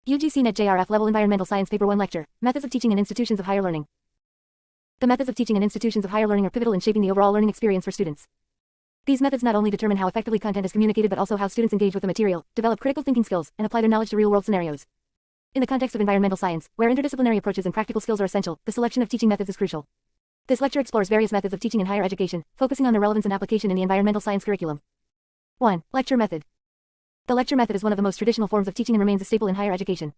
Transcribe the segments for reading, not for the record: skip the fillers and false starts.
UGC NET JRF Level Environmental Science Paper 1 Lecture, Methods of Teaching in Institutions of Higher Learning. The methods of teaching in institutions of higher learning are pivotal in shaping the overall learning experience for students. These methods not only determine how effectively content is communicated but also how students engage with the material, develop critical thinking skills, and apply their knowledge to real-world scenarios. In the context of environmental science, where interdisciplinary approaches and practical skills are essential, the selection of teaching methods is crucial. This lecture explores various methods of teaching in higher education, focusing on their relevance and application in the environmental science curriculum. 1. Lecture method. The lecture method is one of the most traditional forms of teaching and remains a staple in higher education.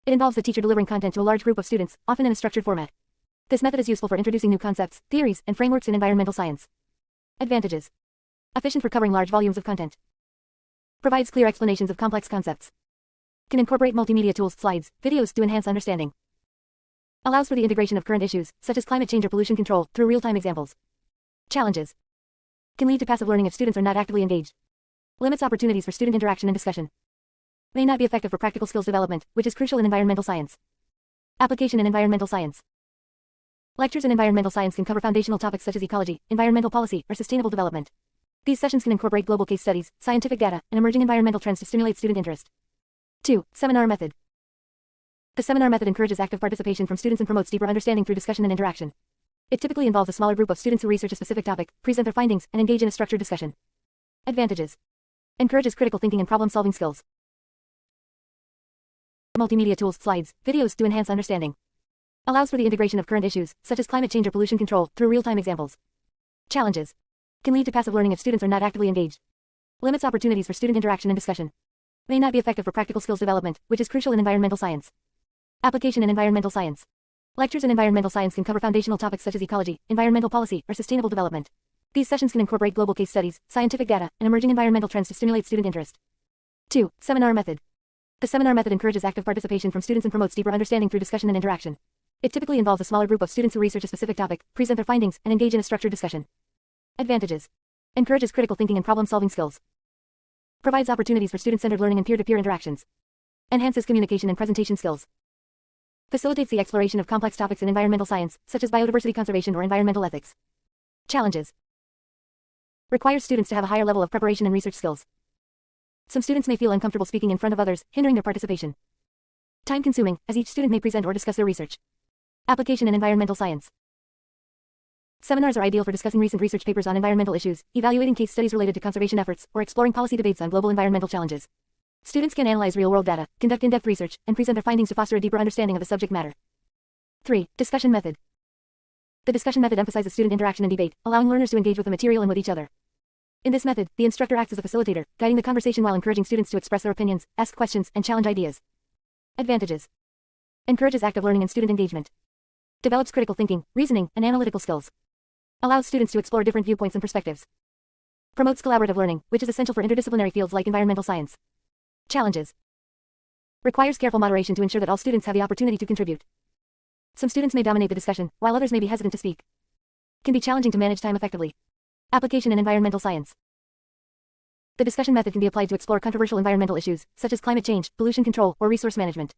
It involves the teacher delivering content to a large group of students, often in a structured format. This method is useful for introducing new concepts, theories, and frameworks in environmental science. Advantages. Efficient for covering large volumes of content. Provides clear explanations of complex concepts. Can incorporate multimedia tools, slides, videos to enhance understanding. Allows for the integration of current issues, such as climate change or pollution control, through real-time examples. Challenges. Can lead to passive learning if students are not actively engaged. Limits opportunities for student interaction and discussion. May not be effective for practical skills development, which is crucial in environmental science. Application in environmental science. Lectures in environmental science can cover foundational topics such as ecology, environmental policy, or sustainable development. These sessions can incorporate global case studies, scientific data, and emerging environmental trends to stimulate student interest. 2. Seminar method. The seminar method encourages active participation from students and promotes deeper understanding through discussion and interaction. It typically involves a smaller group of students who research a specific topic, present their findings, and engage in a structured discussion. Advantages. Encourages critical thinking and problem-solving skills. Multimedia tools, slides, videos to enhance understanding. Allows for the integration of current issues, such as climate change or pollution control, through real-time examples. Challenges. Can lead to passive learning if students are not actively engaged. Limits opportunities for student interaction and discussion. May not be effective for practical skills development, which is crucial in environmental science. Application in environmental science. Lectures in environmental science can cover foundational topics such as ecology, environmental policy, or sustainable development. These sessions can incorporate global case studies, scientific data, and emerging environmental trends to stimulate student interest. 2. Seminar method. The seminar method encourages active participation from students and promotes deeper understanding through discussion and interaction. It typically involves a smaller group of students who research a specific topic, present their findings, and engage in a structured discussion. Advantages. Encourages critical thinking and problem-solving skills. Provides opportunities for student-centered learning and peer-to-peer interactions. Enhances communication and presentation skills. Facilitates the exploration of complex topics in environmental science, such as biodiversity conservation or environmental ethics. Challenges. Requires students to have a higher level of preparation and research skills. Some students may feel uncomfortable speaking in front of others, hindering their participation. Time-consuming, as each student may present or discuss their research. Application in environmental science. Seminars are ideal for discussing recent research papers on environmental issues, evaluating case studies related to conservation efforts, or exploring policy debates on global environmental challenges. Students can analyze real-world data, conduct in-depth research, and present their findings to foster a deeper understanding of the subject matter. 3. Discussion method. The discussion method emphasizes student interaction and debate, allowing learners to engage with the material and with each other. In this method, the instructor acts as a facilitator, guiding the conversation while encouraging students to express their opinions, ask questions, and challenge ideas. Advantages. Encourages active learning and student engagement. Develops critical thinking, reasoning, and analytical skills. Allows students to explore different viewpoints and perspectives. Promotes collaborative learning, which is essential for interdisciplinary fields like environmental science. Challenges. Requires careful moderation to ensure that all students have the opportunity to contribute. Some students may dominate the discussion, while others may be hesitant to speak. Can be challenging to manage time effectively. Application in environmental science. The discussion method can be applied to explore controversial environmental issues, such as climate change, pollution control, or resource management.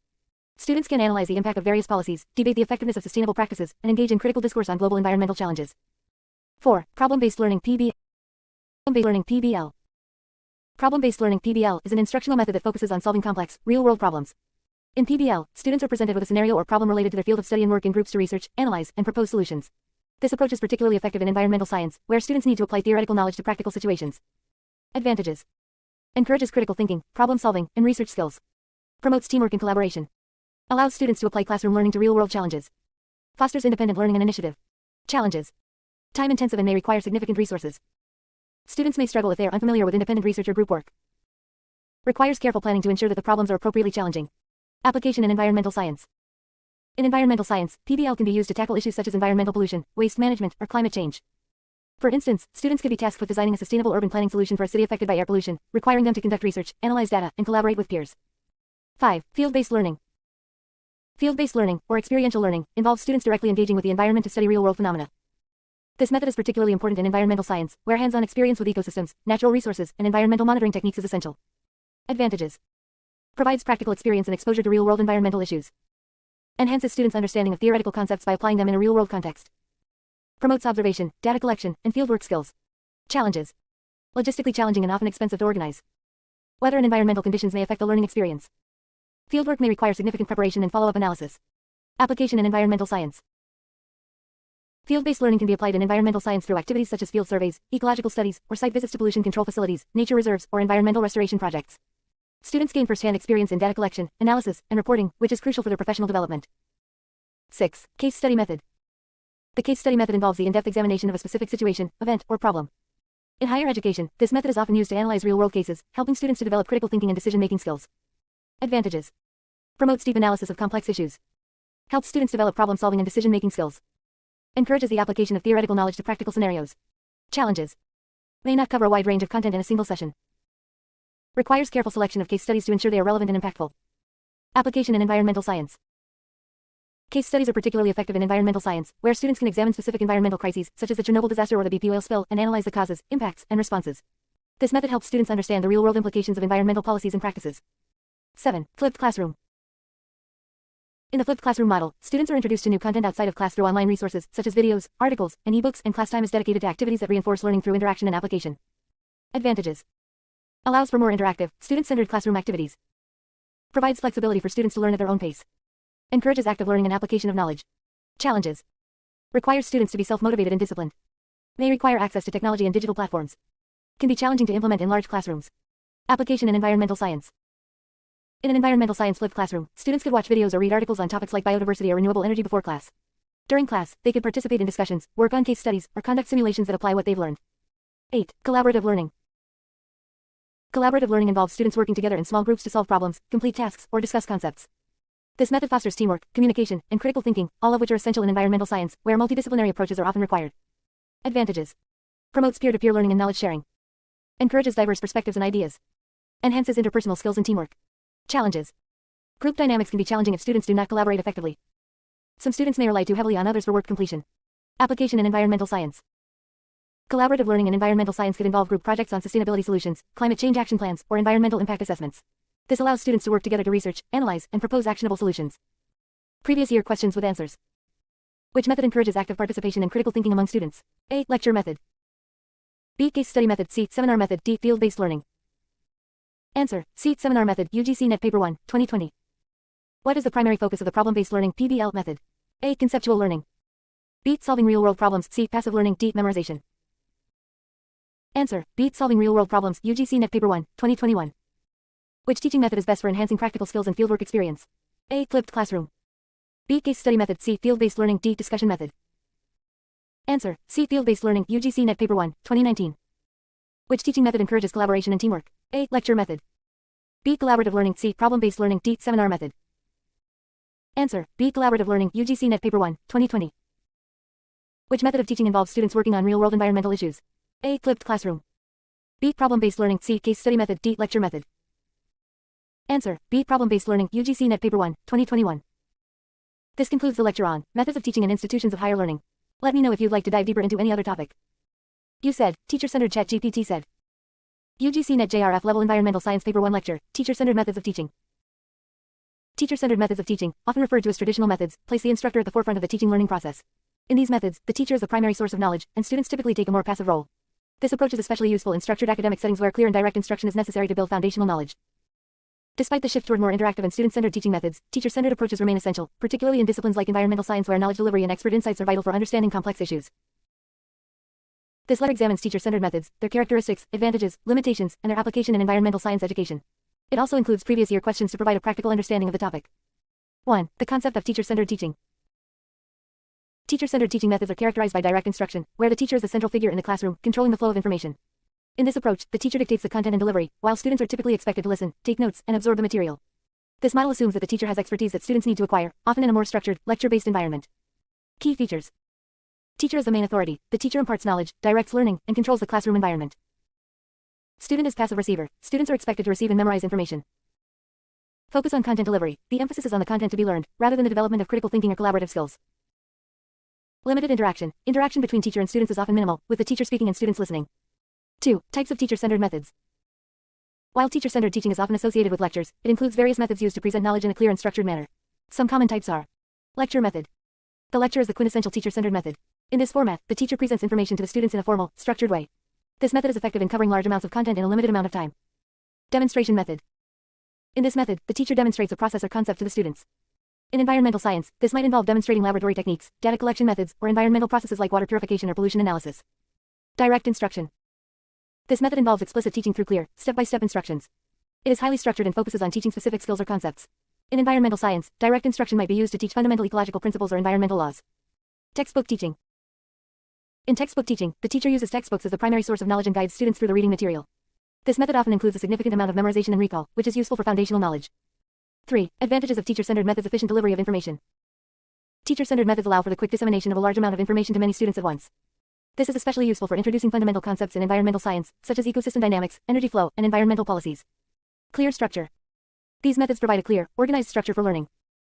Students can analyze the impact of various policies, debate the effectiveness of sustainable practices, and engage in critical discourse on global environmental challenges. 4. Problem-based learning (PBL). Problem-based learning (PBL). Problem-based learning (PBL) is an instructional method that focuses on solving complex, real-world problems. In PBL, students are presented with a scenario or problem related to their field of study and work in groups to research, analyze, and propose solutions. This approach is particularly effective in environmental science, where students need to apply theoretical knowledge to practical situations. Advantages. Encourages critical thinking, problem-solving, and research skills. Promotes teamwork and collaboration. Allows students to apply classroom learning to real-world challenges. Fosters independent learning and initiative. Challenges. Time-intensive and may require significant resources. Students may struggle if they are unfamiliar with independent research or group work. Requires careful planning to ensure that the problems are appropriately challenging. Application in environmental science. In environmental science, PBL can be used to tackle issues such as environmental pollution, waste management, or climate change. For instance, students could be tasked with designing a sustainable urban planning solution for a city affected by air pollution, requiring them to conduct research, analyze data, and collaborate with peers. 5. Field-based learning. Field-based learning, or experiential learning, involves students directly engaging with the environment to study real-world phenomena. This method is particularly important in environmental science, where hands-on experience with ecosystems, natural resources, and environmental monitoring techniques is essential. Advantages. Provides practical experience and exposure to real-world environmental issues. Enhances students' understanding of theoretical concepts by applying them in a real-world context. Promotes observation, data collection, and fieldwork skills. Challenges. Logistically challenging and often expensive to organize. Weather and environmental conditions may affect the learning experience. Fieldwork may require significant preparation and follow-up analysis. Application in environmental science. Field-based learning can be applied in environmental science through activities such as field surveys, ecological studies, or site visits to pollution control facilities, nature reserves, or environmental restoration projects. Students gain first-hand experience in data collection, analysis, and reporting, which is crucial for their professional development. 6. Case study method. The case study method involves the in-depth examination of a specific situation, event, or problem. In higher education, this method is often used to analyze real-world cases, helping students to develop critical thinking and decision-making skills. Advantages. Promotes deep analysis of complex issues. Helps students develop problem-solving and decision-making skills. Encourages the application of theoretical knowledge to practical scenarios. Challenges. May not cover a wide range of content in a single session. Requires careful selection of case studies to ensure they are relevant and impactful. Application in environmental science. Case studies are particularly effective in environmental science, where students can examine specific environmental crises, such as the Chernobyl disaster or the BP oil spill, and analyze the causes, impacts, and responses. This method helps students understand the real-world implications of environmental policies and practices. 7. Flipped classroom. In the flipped classroom model, students are introduced to new content outside of class through online resources, such as videos, articles, and ebooks, and class time is dedicated to activities that reinforce learning through interaction and application. Advantages. Allows for more interactive, student-centered classroom activities. Provides flexibility for students to learn at their own pace. Encourages active learning and application of knowledge. Challenges. Requires students to be self-motivated and disciplined. May require access to technology and digital platforms. Can be challenging to implement in large classrooms. Application in environmental science. In an environmental science flipped classroom, students could watch videos or read articles on topics like biodiversity or renewable energy before class. During class, they could participate in discussions, work on case studies, or conduct simulations that apply what they've learned. 8. Collaborative learning. Collaborative learning involves students working together in small groups to solve problems, complete tasks, or discuss concepts. This method fosters teamwork, communication, and critical thinking, all of which are essential in environmental science, where multidisciplinary approaches are often required. Advantages. Promotes peer-to-peer learning and knowledge sharing. Encourages diverse perspectives and ideas. Enhances interpersonal skills and teamwork. Challenges. Group dynamics can be challenging if students do not collaborate effectively. Some students may rely too heavily on others for work completion. Application in environmental science. Collaborative learning in environmental science could involve group projects on sustainability solutions, climate change action plans, or environmental impact assessments. This allows students to work together to research, analyze, and propose actionable solutions. Previous year questions with answers. Which method encourages active participation and critical thinking among students? A. Lecture method. B. Case study method. C. Seminar method. D. Field-based learning. Answer. C. Seminar method. UGC Net Paper 1, 2020. What is the primary focus of the problem-based learning PBL method? A. Conceptual learning. B. Solving real-world problems. C. Passive learning. D. Memorization. Answer. B. Solving real-world problems. UGC Net Paper 1, 2021. Which teaching method is best for enhancing practical skills and fieldwork experience? A. Flipped classroom. B. Case study method. C. Field-based learning. D. Discussion method. Answer. C. Field-based learning. UGC Net Paper 1, 2019. Which teaching method encourages collaboration and teamwork? A. Lecture method. B. Collaborative learning. C. Problem-based learning. D. Seminar method. Answer. B. Collaborative learning. UGC Net Paper 1, 2020. Which method of teaching involves students working on real-world environmental issues? A. Flipped classroom. B. Problem-based learning. C. Case study method. D. Lecture method. Answer. B. Problem-based learning. UGC Net Paper 1, 2021. This concludes the lecture on Methods of Teaching in Institutions of Higher Learning. Let me know if you'd like to dive deeper into any other topic. You said, Teacher-Centered ChatGPT said. UGC Net JRF Level Environmental Science Paper 1 Lecture, Teacher-Centered Methods of Teaching. Teacher-centered methods of teaching, often referred to as traditional methods, place the instructor at the forefront of the teaching learning process. In these methods, the teacher is the primary source of knowledge, and students typically take a more passive role. This approach is especially useful in structured academic settings where clear and direct instruction is necessary to build foundational knowledge. Despite the shift toward more interactive and student-centered teaching methods, teacher-centered approaches remain essential, particularly in disciplines like environmental science where knowledge delivery and expert insights are vital for understanding complex issues. This letter examines teacher-centered methods, their characteristics, advantages, limitations, and their application in environmental science education. It also includes previous year questions to provide a practical understanding of the topic. 1. The concept of teacher-centered teaching. Teacher-centered teaching methods are characterized by direct instruction, where the teacher is the central figure in the classroom, controlling the flow of information. In this approach, the teacher dictates the content and delivery, while students are typically expected to listen, take notes, and absorb the material. This model assumes that the teacher has expertise that students need to acquire, often in a more structured, lecture-based environment. Key features. Teacher is the main authority. The teacher imparts knowledge, directs learning, and controls the classroom environment. Student is passive receiver. Students are expected to receive and memorize information. Focus on content delivery. The emphasis is on the content to be learned, rather than the development of critical thinking or collaborative skills. Limited interaction. Interaction between teacher and students is often minimal, with the teacher speaking and students listening. 2. Types of teacher-centered methods. While teacher-centered teaching is often associated with lectures, it includes various methods used to present knowledge in a clear and structured manner. Some common types are: lecture method. The lecture is the quintessential teacher-centered method. In this format, the teacher presents information to the students in a formal, structured way. This method is effective in covering large amounts of content in a limited amount of time. Demonstration method. In this method, the teacher demonstrates a process or concept to the students. In environmental science, this might involve demonstrating laboratory techniques, data collection methods, or environmental processes like water purification or pollution analysis. Direct instruction. This method involves explicit teaching through clear, step-by-step instructions. It is highly structured and focuses on teaching specific skills or concepts. In environmental science, direct instruction might be used to teach fundamental ecological principles or environmental laws. Textbook teaching. In textbook teaching, the teacher uses textbooks as the primary source of knowledge and guides students through the reading material. This method often includes a significant amount of memorization and recall, which is useful for foundational knowledge. 3. Advantages of teacher-centered methods. Efficient delivery of information. Teacher-centered methods allow for the quick dissemination of a large amount of information to many students at once. This is especially useful for introducing fundamental concepts in environmental science, such as ecosystem dynamics, energy flow, and environmental policies. Clear structure. These methods provide a clear, organized structure for learning.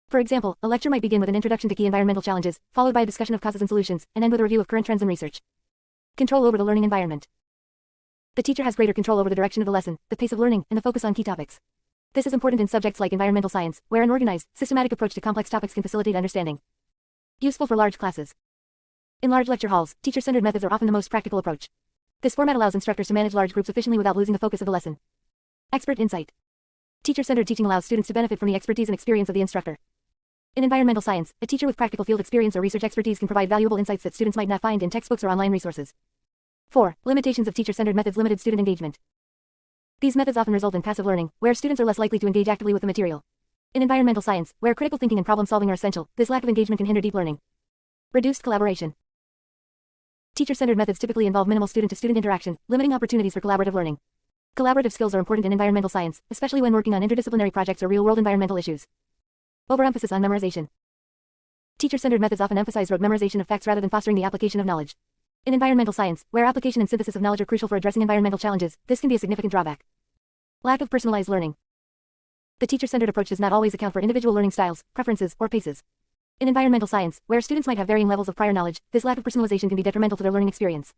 For example, a lecture might begin with an introduction to key environmental challenges, followed by a discussion of causes and solutions, and end with a review of current trends and research. Control over the learning environment. The teacher has greater control over the direction of the lesson, the pace of learning, and the focus on key topics. This is important in subjects like environmental science, where an organized, systematic approach to complex topics can facilitate understanding. Useful for large classes. In large lecture halls, teacher-centered methods are often the most practical approach. This format allows instructors to manage large groups efficiently without losing the focus of the lesson. Expert insight. Teacher-centered teaching allows students to benefit from the expertise and experience of the instructor. In environmental science, a teacher with practical field experience or research expertise can provide valuable insights that students might not find in textbooks or online resources. 4. Limitations of teacher-centered methods. Limited student engagement. These methods often result in passive learning, where students are less likely to engage actively with the material. In environmental science, where critical thinking and problem-solving are essential, this lack of engagement can hinder deep learning. Reduced collaboration. Teacher-centered methods typically involve minimal student-to-student interaction, limiting opportunities for collaborative learning. Collaborative skills are important in environmental science, especially when working on interdisciplinary projects or real-world environmental issues. Overemphasis on memorization. Teacher-centered methods often emphasize rote memorization of facts rather than fostering the application of knowledge. In environmental science, where application and synthesis of knowledge are crucial for addressing environmental challenges, this can be a significant drawback. Lack of personalized learning. The teacher-centered approach does not always account for individual learning styles, preferences, or paces. In environmental science, where students might have varying levels of prior knowledge, this lack of personalization can be detrimental to their learning experience.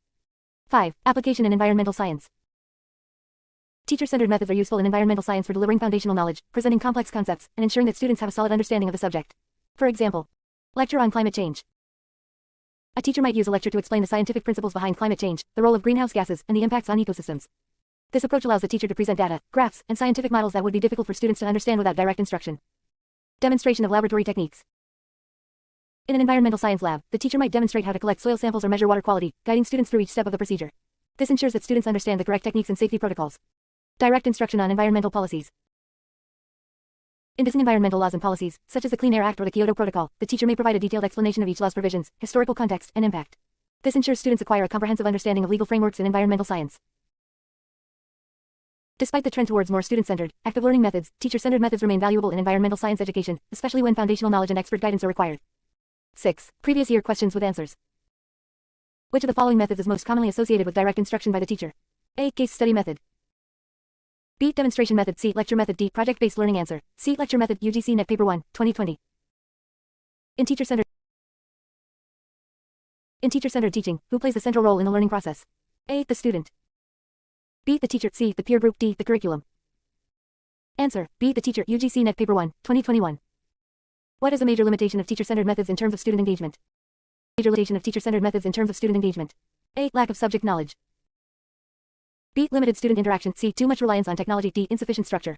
5. Application in environmental science. Teacher-centered methods are useful in environmental science for delivering foundational knowledge, presenting complex concepts, and ensuring that students have a solid understanding of the subject. For example, lecture on climate change. A teacher might use a lecture to explain the scientific principles behind climate change, the role of greenhouse gases, and the impacts on ecosystems. This approach allows the teacher to present data, graphs, and scientific models that would be difficult for students to understand without direct instruction. Demonstration of laboratory techniques. In an environmental science lab, the teacher might demonstrate how to collect soil samples or measure water quality, guiding students through each step of the procedure. This ensures that students understand the correct techniques and safety protocols. Direct instruction on environmental policies. In discussing environmental laws and policies, such as the Clean Air Act or the Kyoto Protocol, the teacher may provide a detailed explanation of each law's provisions, historical context, and impact. This ensures students acquire a comprehensive understanding of legal frameworks in environmental science. Despite the trend towards more student-centered, active learning methods, teacher-centered methods remain valuable in environmental science education, especially when foundational knowledge and expert guidance are required. 6. Previous year questions with answers. Which of the following methods is most commonly associated with direct instruction by the teacher? A. Case study method. B. Demonstration method. C. Lecture method. D. Project-based learning. Answer. C. Lecture method. UGC NET Paper 1, 2020. In teacher-centered teaching, who plays the central role in the learning process? A. The student. B. The teacher. C. The peer group. D. The curriculum. Answer. B. The teacher. UGC NET Paper 1, 2021. What is a major limitation of teacher-centered methods in terms of student engagement? Major limitation of teacher-centered methods in terms of student engagement. A. Lack of subject knowledge. B. Limited student interaction. C. Too much reliance on technology. D. Insufficient structure.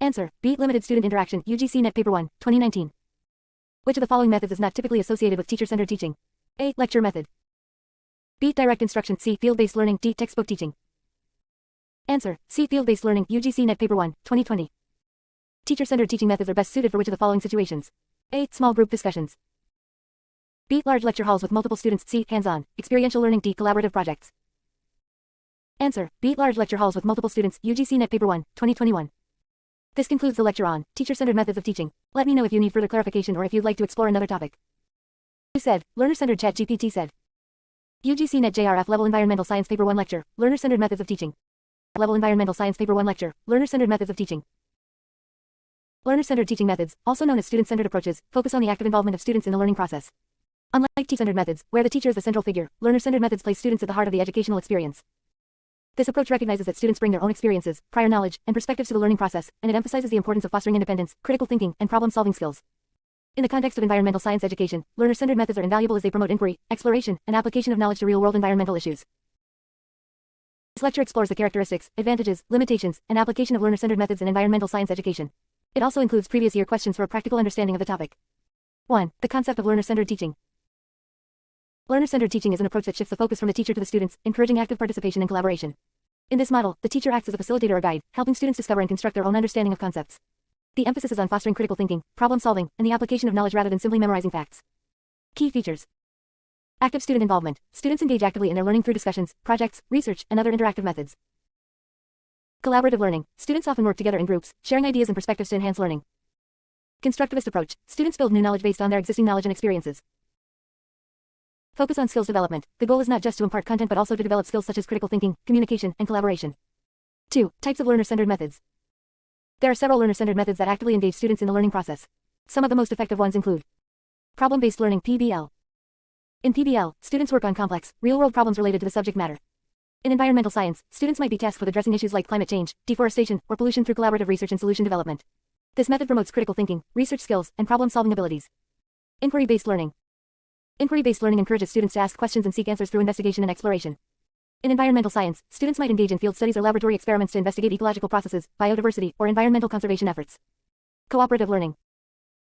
Answer. B. Limited student interaction. UGC NET Paper 1, 2019. Which of the following methods is not typically associated with teacher-centered teaching? A. Lecture method. B. Direct instruction. C. Field-based learning. D. Textbook teaching. Answer. C. Field-based learning. UGC NET Paper 1, 2020. Teacher-centered teaching methods are best suited for which of the following situations? A. Small group discussions. B. Large lecture halls with multiple students. C. Hands-on, experiential learning. D. Collaborative projects. Answer. B. Large lecture halls with multiple students. UGC NET Paper 1, 2021. This concludes the lecture on teacher-centered methods of teaching. Let me know if you need further clarification or if you'd like to explore another topic. Who said? Learner-centered. ChatGPT said. UGC NET JRF Level Environmental Science Paper 1 Lecture, Learner-centered methods of teaching. Level Environmental Science Paper 1 Lecture, Learner-centered methods of teaching. Learner-centered teaching methods, also known as student-centered approaches, focus on the active involvement of students in the learning process. Unlike teacher-centered methods, where the teacher is the central figure, learner-centered methods place students at the heart of the educational experience. This approach recognizes that students bring their own experiences, prior knowledge, and perspectives to the learning process, and it emphasizes the importance of fostering independence, critical thinking, and problem-solving skills. In the context of environmental science education, learner-centered methods are invaluable as they promote inquiry, exploration, and application of knowledge to real-world environmental issues. This lecture explores the characteristics, advantages, limitations, and application of learner-centered methods in environmental science education. It also includes previous year questions for a practical understanding of the topic. 1. The concept of learner-centered teaching. Learner-centered teaching is an approach that shifts the focus from the teacher to the students, encouraging active participation and collaboration. In this model, the teacher acts as a facilitator or guide, helping students discover and construct their own understanding of concepts. The emphasis is on fostering critical thinking, problem-solving, and the application of knowledge rather than simply memorizing facts. Key features. Active student involvement. Students engage actively in their learning through discussions, projects, research, and other interactive methods. Collaborative learning. Students often work together in groups, sharing ideas and perspectives to enhance learning. Constructivist approach. Students build new knowledge based on their existing knowledge and experiences. Focus on skills development. The goal is not just to impart content but also to develop skills such as critical thinking, communication, and collaboration. 2. Types of learner-centered methods. There are several learner-centered methods that actively engage students in the learning process. Some of the most effective ones include problem-based learning (PBL). In PBL, students work on complex, real-world problems related to the subject matter. In environmental science, students might be tasked with addressing issues like climate change, deforestation, or pollution through collaborative research and solution development. This method promotes critical thinking, research skills, and problem-solving abilities. Inquiry-based learning. Inquiry-based learning encourages students to ask questions and seek answers through investigation and exploration. In environmental science, students might engage in field studies or laboratory experiments to investigate ecological processes, biodiversity, or environmental conservation efforts. Cooperative learning.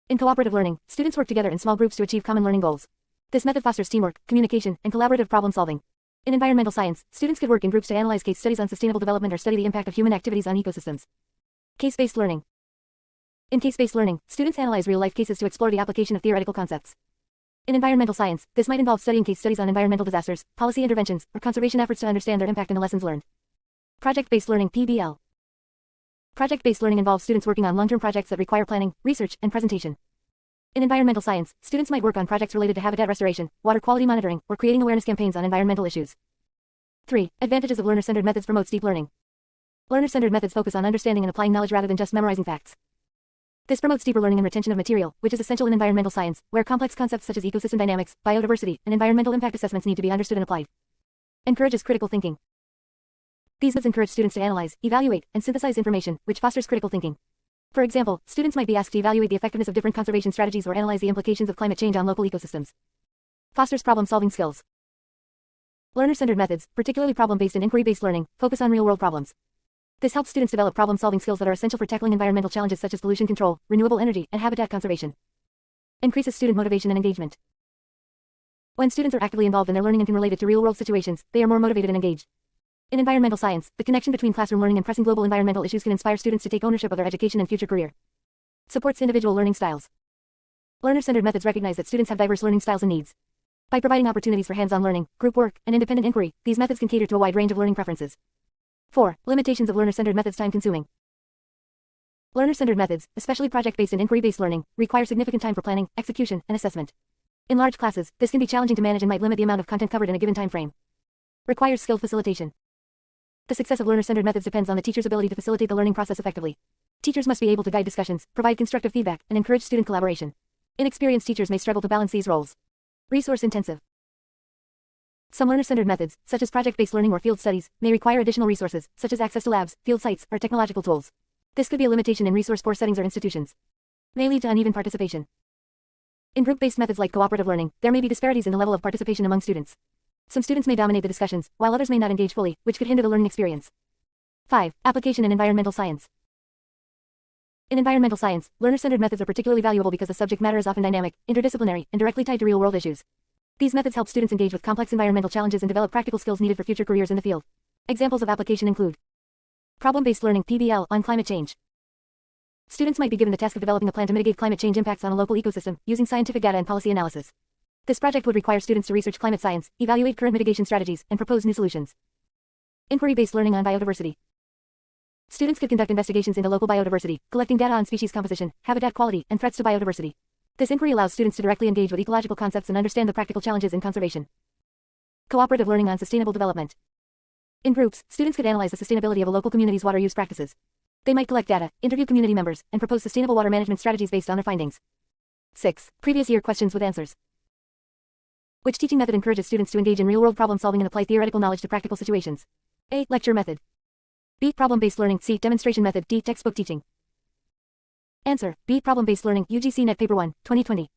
In cooperative learning, students work together in small groups to achieve common learning goals. This method fosters teamwork, communication, and collaborative problem-solving. In environmental science, students could work in groups to analyze case studies on sustainable development or study the impact of human activities on ecosystems. Case-based learning. In case-based learning, students analyze real-life cases to explore the application of theoretical concepts. In environmental science, this might involve studying case studies on environmental disasters, policy interventions, or conservation efforts to understand their impact and the lessons learned. Project-based learning (PBL). Project-based learning involves students working on long-term projects that require planning, research, and presentation. In environmental science, students might work on projects related to habitat restoration, water quality monitoring, or creating awareness campaigns on environmental issues. 3. Advantages of learner-centered methods promotes deep learning. Learner-centered methods focus on understanding and applying knowledge rather than just memorizing facts. This promotes deeper learning and retention of material, which is essential in environmental science, where complex concepts such as ecosystem dynamics, biodiversity, and environmental impact assessments need to be understood and applied. Encourages critical thinking. These methods encourage students to analyze, evaluate, and synthesize information, which fosters critical thinking. For example, students might be asked to evaluate the effectiveness of different conservation strategies or analyze the implications of climate change on local ecosystems. Fosters problem-solving skills. Learner-centered methods, particularly problem-based and inquiry-based learning, focus on real-world problems. This helps students develop problem-solving skills that are essential for tackling environmental challenges such as pollution control, renewable energy, and habitat conservation. Increases student motivation and engagement. When students are actively involved in their learning and can relate it to real-world situations, they are more motivated and engaged. In environmental science, the connection between classroom learning and pressing global environmental issues can inspire students to take ownership of their education and future career. Supports individual learning styles. Learner-centered methods recognize that students have diverse learning styles and needs. By providing opportunities for hands-on learning, group work, and independent inquiry, these methods can cater to a wide range of learning preferences. 4. Limitations of learner-centered methods. Time-consuming. Learner-centered methods, especially project-based and inquiry-based learning, require significant time for planning, execution, and assessment. In large classes, this can be challenging to manage and might limit the amount of content covered in a given time frame. Requires skilled facilitation. The success of learner-centered methods depends on the teacher's ability to facilitate the learning process effectively. Teachers must be able to guide discussions, provide constructive feedback, and encourage student collaboration. Inexperienced teachers may struggle to balance these roles. Resource-intensive. Some learner-centered methods, such as project-based learning or field studies, may require additional resources, such as access to labs, field sites, or technological tools. This could be a limitation in resource-poor settings or institutions. May lead to uneven participation. In group-based methods like cooperative learning, there may be disparities in the level of participation among students. Some students may dominate the discussions, while others may not engage fully, which could hinder the learning experience. 5. Application in environmental science. In environmental science, learner-centered methods are particularly valuable because the subject matter is often dynamic, interdisciplinary, and directly tied to real-world issues. These methods help students engage with complex environmental challenges and develop practical skills needed for future careers in the field. Examples of application include problem-based learning (PBL) on climate change. Students might be given the task of developing a plan to mitigate climate change impacts on a local ecosystem, using scientific data and policy analysis. This project would require students to research climate science, evaluate current mitigation strategies, and propose new solutions. Inquiry-based learning on biodiversity. Students could conduct investigations into local biodiversity, collecting data on species composition, habitat quality, and threats to biodiversity. This inquiry allows students to directly engage with ecological concepts and understand the practical challenges in conservation. Cooperative learning on sustainable development. In groups, students could analyze the sustainability of a local community's water use practices. They might collect data, interview community members, and propose sustainable water management strategies based on their findings. 6. Previous year questions with answers. Which teaching method encourages students to engage in real-world problem-solving and apply theoretical knowledge to practical situations? A. Lecture method. B. Problem-based learning. C. Demonstration method. D. Textbook teaching. Answer: B. Problem-based learning. UGC Net Paper 1, 2020.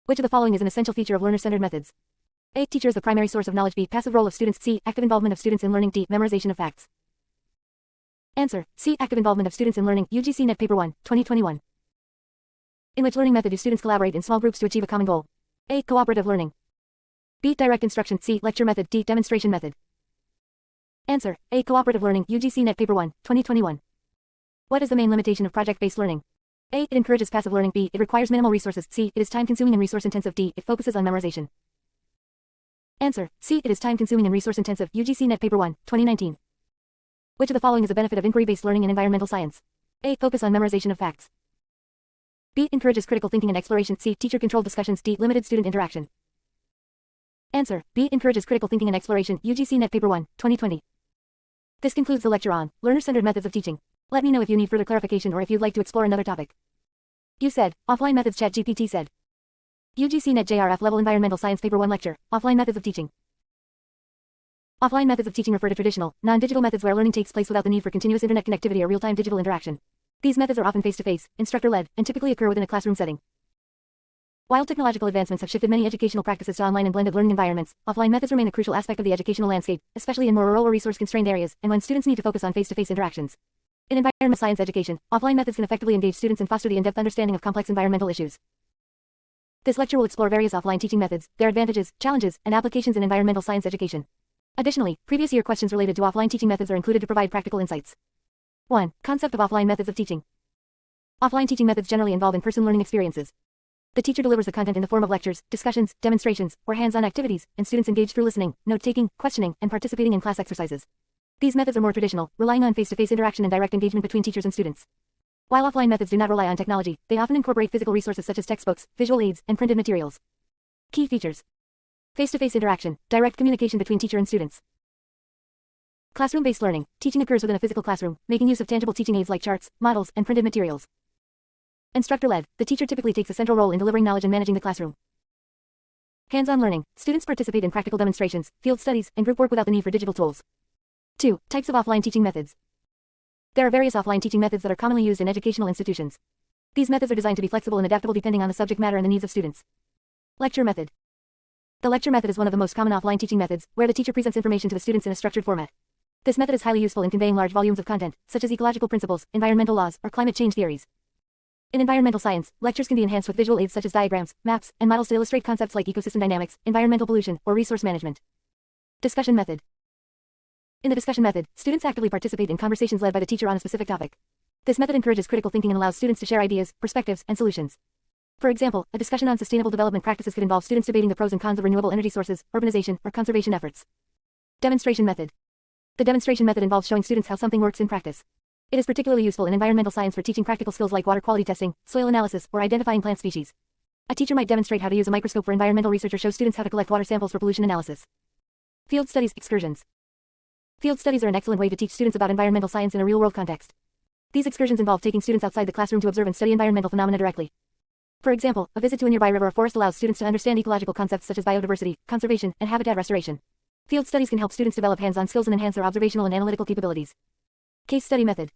Which of the following is an essential feature of learner-centered methods? A. Teacher is the primary source of knowledge. B. Passive role of students. C. Active involvement of students in learning. D. Memorization of facts. Answer. C. Active involvement of students in learning. UGC NET Paper 1, 2021. In which learning method do students collaborate in small groups to achieve a common goal? A. Cooperative learning. B. Direct instruction. C. Lecture method. D. Demonstration method. Answer. A. Cooperative learning. UGC NET Paper 1, 2021. What is the main limitation of project-based learning? A. It encourages passive learning. B. It requires minimal resources. C. It is time-consuming and resource-intensive. D. It focuses on memorization. Answer. C. It is time-consuming and resource-intensive. UGC NET Paper 1, 2019. Which of the following is a benefit of inquiry-based learning in environmental science? A. Focus on memorization of facts. B. Encourages critical thinking and exploration. C. Teacher-controlled discussions. D. Limited student interaction. Answer. B. Encourages critical thinking and exploration. UGC NET Paper 1, 2020. This concludes the lecture on learner-centered methods of teaching. Let me know if you need further clarification or if you'd like to explore another topic. You said, offline methods. ChatGPT said. UGC NET JRF Level Environmental Science Paper 1 Lecture, Offline Methods of Teaching. Offline methods of teaching refer to traditional, non-digital methods where learning takes place without the need for continuous internet connectivity or real-time digital interaction. These methods are often face-to-face, instructor-led, and typically occur within a classroom setting. While technological advancements have shifted many educational practices to online and blended learning environments, offline methods remain a crucial aspect of the educational landscape, especially in more rural or resource-constrained areas, and when students need to focus on face-to-face interactions. In environmental science education, offline methods can effectively engage students and foster the in-depth understanding of complex environmental issues. This lecture will explore various offline teaching methods, their advantages, challenges, and applications in environmental science education. Additionally, previous year questions related to offline teaching methods are included to provide practical insights. 1. Concept of offline methods of teaching. Offline teaching methods generally involve in-person learning experiences. The teacher delivers the content in the form of lectures, discussions, demonstrations, or hands-on activities, and students engage through listening, note-taking, questioning, and participating in class exercises. These methods are more traditional, relying on face-to-face interaction and direct engagement between teachers and students. While offline methods do not rely on technology, they often incorporate physical resources such as textbooks, visual aids, and printed materials. Key features. Face-to-face interaction, direct communication between teacher and students. Classroom-based learning. Teaching occurs within a physical classroom, making use of tangible teaching aids like charts, models, and printed materials. Instructor-led. The teacher typically takes a central role in delivering knowledge and managing the classroom. Hands-on learning. Students participate in practical demonstrations, field studies, and group work without the need for digital tools. 2. Types of offline teaching methods. There are various offline teaching methods that are commonly used in educational institutions. These methods are designed to be flexible and adaptable depending on the subject matter and the needs of students. Lecture method. The lecture method is one of the most common offline teaching methods, where the teacher presents information to the students in a structured format. This method is highly useful in conveying large volumes of content, such as ecological principles, environmental laws, or climate change theories. In environmental science, lectures can be enhanced with visual aids such as diagrams, maps, and models to illustrate concepts like ecosystem dynamics, environmental pollution, or resource management. Discussion method. In the discussion method, students actively participate in conversations led by the teacher on a specific topic. This method encourages critical thinking and allows students to share ideas, perspectives, and solutions. For example, a discussion on sustainable development practices could involve students debating the pros and cons of renewable energy sources, urbanization, or conservation efforts. Demonstration method. The demonstration method involves showing students how something works in practice. It is particularly useful in environmental science for teaching practical skills like water quality testing, soil analysis, or identifying plant species. A teacher might demonstrate how to use a microscope for environmental research or show students how to collect water samples for pollution analysis. Field studies, excursions. Field studies are an excellent way to teach students about environmental science in a real-world context. These excursions involve taking students outside the classroom to observe and study environmental phenomena directly. For example, a visit to a nearby river or forest allows students to understand ecological concepts such as biodiversity, conservation, and habitat restoration. Field studies can help students develop hands-on skills and enhance their observational and analytical capabilities. Case study method.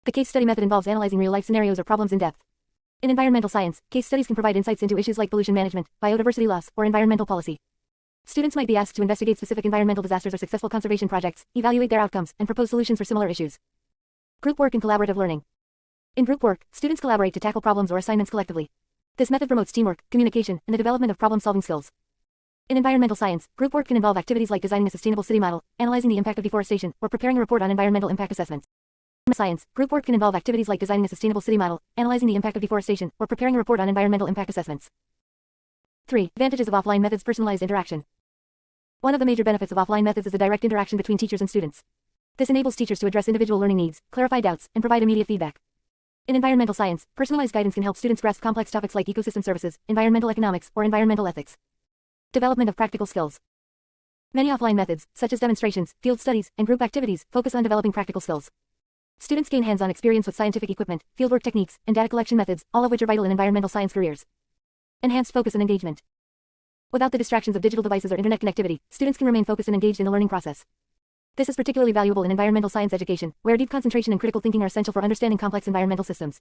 The case study method involves analyzing real-life scenarios or problems in depth. In environmental science, case studies can provide insights into issues like pollution management, biodiversity loss, or environmental policy. Students might be asked to investigate specific environmental disasters or successful conservation projects, evaluate their outcomes, and propose solutions for similar issues. Group work and collaborative learning. In group work, students collaborate to tackle problems or assignments collectively. This method promotes teamwork, communication, and the development of problem-solving skills. In environmental science, group work can involve activities like designing a sustainable city model, analyzing the impact of deforestation, or preparing a report on environmental impact assessments. In science, group work can involve activities like designing a sustainable city model, analyzing the impact of deforestation, or preparing a report on environmental impact assessments. 3. Advantages of offline methods. Personalized interaction. One of the major benefits of offline methods is the direct interaction between teachers and students. This enables teachers to address individual learning needs, clarify doubts, and provide immediate feedback. In environmental science, personalized guidance can help students grasp complex topics like ecosystem services, environmental economics, or environmental ethics. Development of practical skills. Many offline methods, such as demonstrations, field studies, and group activities, focus on developing practical skills. Students gain hands-on experience with scientific equipment, fieldwork techniques, and data collection methods, all of which are vital in environmental science careers. Enhanced focus and engagement. Without the distractions of digital devices or internet connectivity, students can remain focused and engaged in the learning process. This is particularly valuable in environmental science education, where deep concentration and critical thinking are essential for understanding complex environmental systems.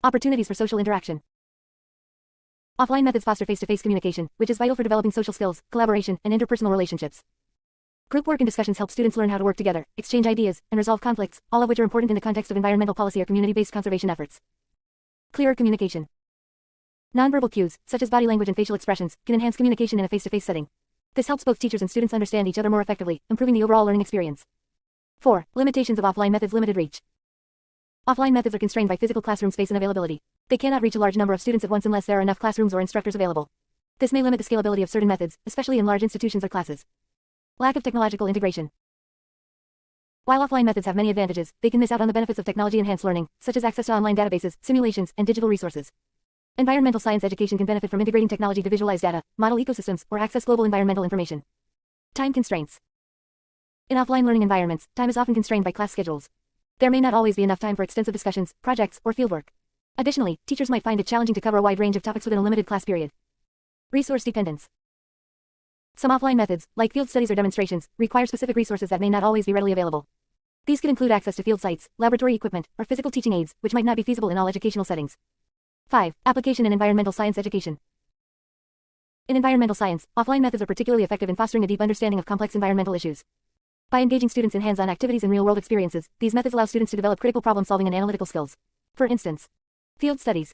Opportunities for social interaction. Offline methods foster face-to-face communication, which is vital for developing social skills, collaboration, and interpersonal relationships. Group work and discussions help students learn how to work together, exchange ideas, and resolve conflicts, all of which are important in the context of environmental policy or community-based conservation efforts. Clearer communication. Nonverbal cues, such as body language and facial expressions, can enhance communication in a face-to-face setting. This helps both teachers and students understand each other more effectively, improving the overall learning experience. 4. Limitations of offline methods. Limited reach. Offline methods are constrained by physical classroom space and availability. They cannot reach a large number of students at once unless there are enough classrooms or instructors available. This may limit the scalability of certain methods, especially in large institutions or classes. Lack of technological integration. While offline methods have many advantages, they can miss out on the benefits of technology-enhanced learning, such as access to online databases, simulations, and digital resources. Environmental science education can benefit from integrating technology to visualize data, model ecosystems, or access global environmental information. Time constraints. In offline learning environments, time is often constrained by class schedules. There may not always be enough time for extensive discussions, projects, or fieldwork. Additionally, teachers might find it challenging to cover a wide range of topics within a limited class period. Resource dependence. Some offline methods, like field studies or demonstrations, require specific resources that may not always be readily available. These could include access to field sites, laboratory equipment, or physical teaching aids, which might not be feasible in all educational settings. 5. Application in environmental science education. In environmental science, offline methods are particularly effective in fostering a deep understanding of complex environmental issues. By engaging students in hands-on activities and real-world experiences, these methods allow students to develop critical problem-solving and analytical skills. For instance, field studies.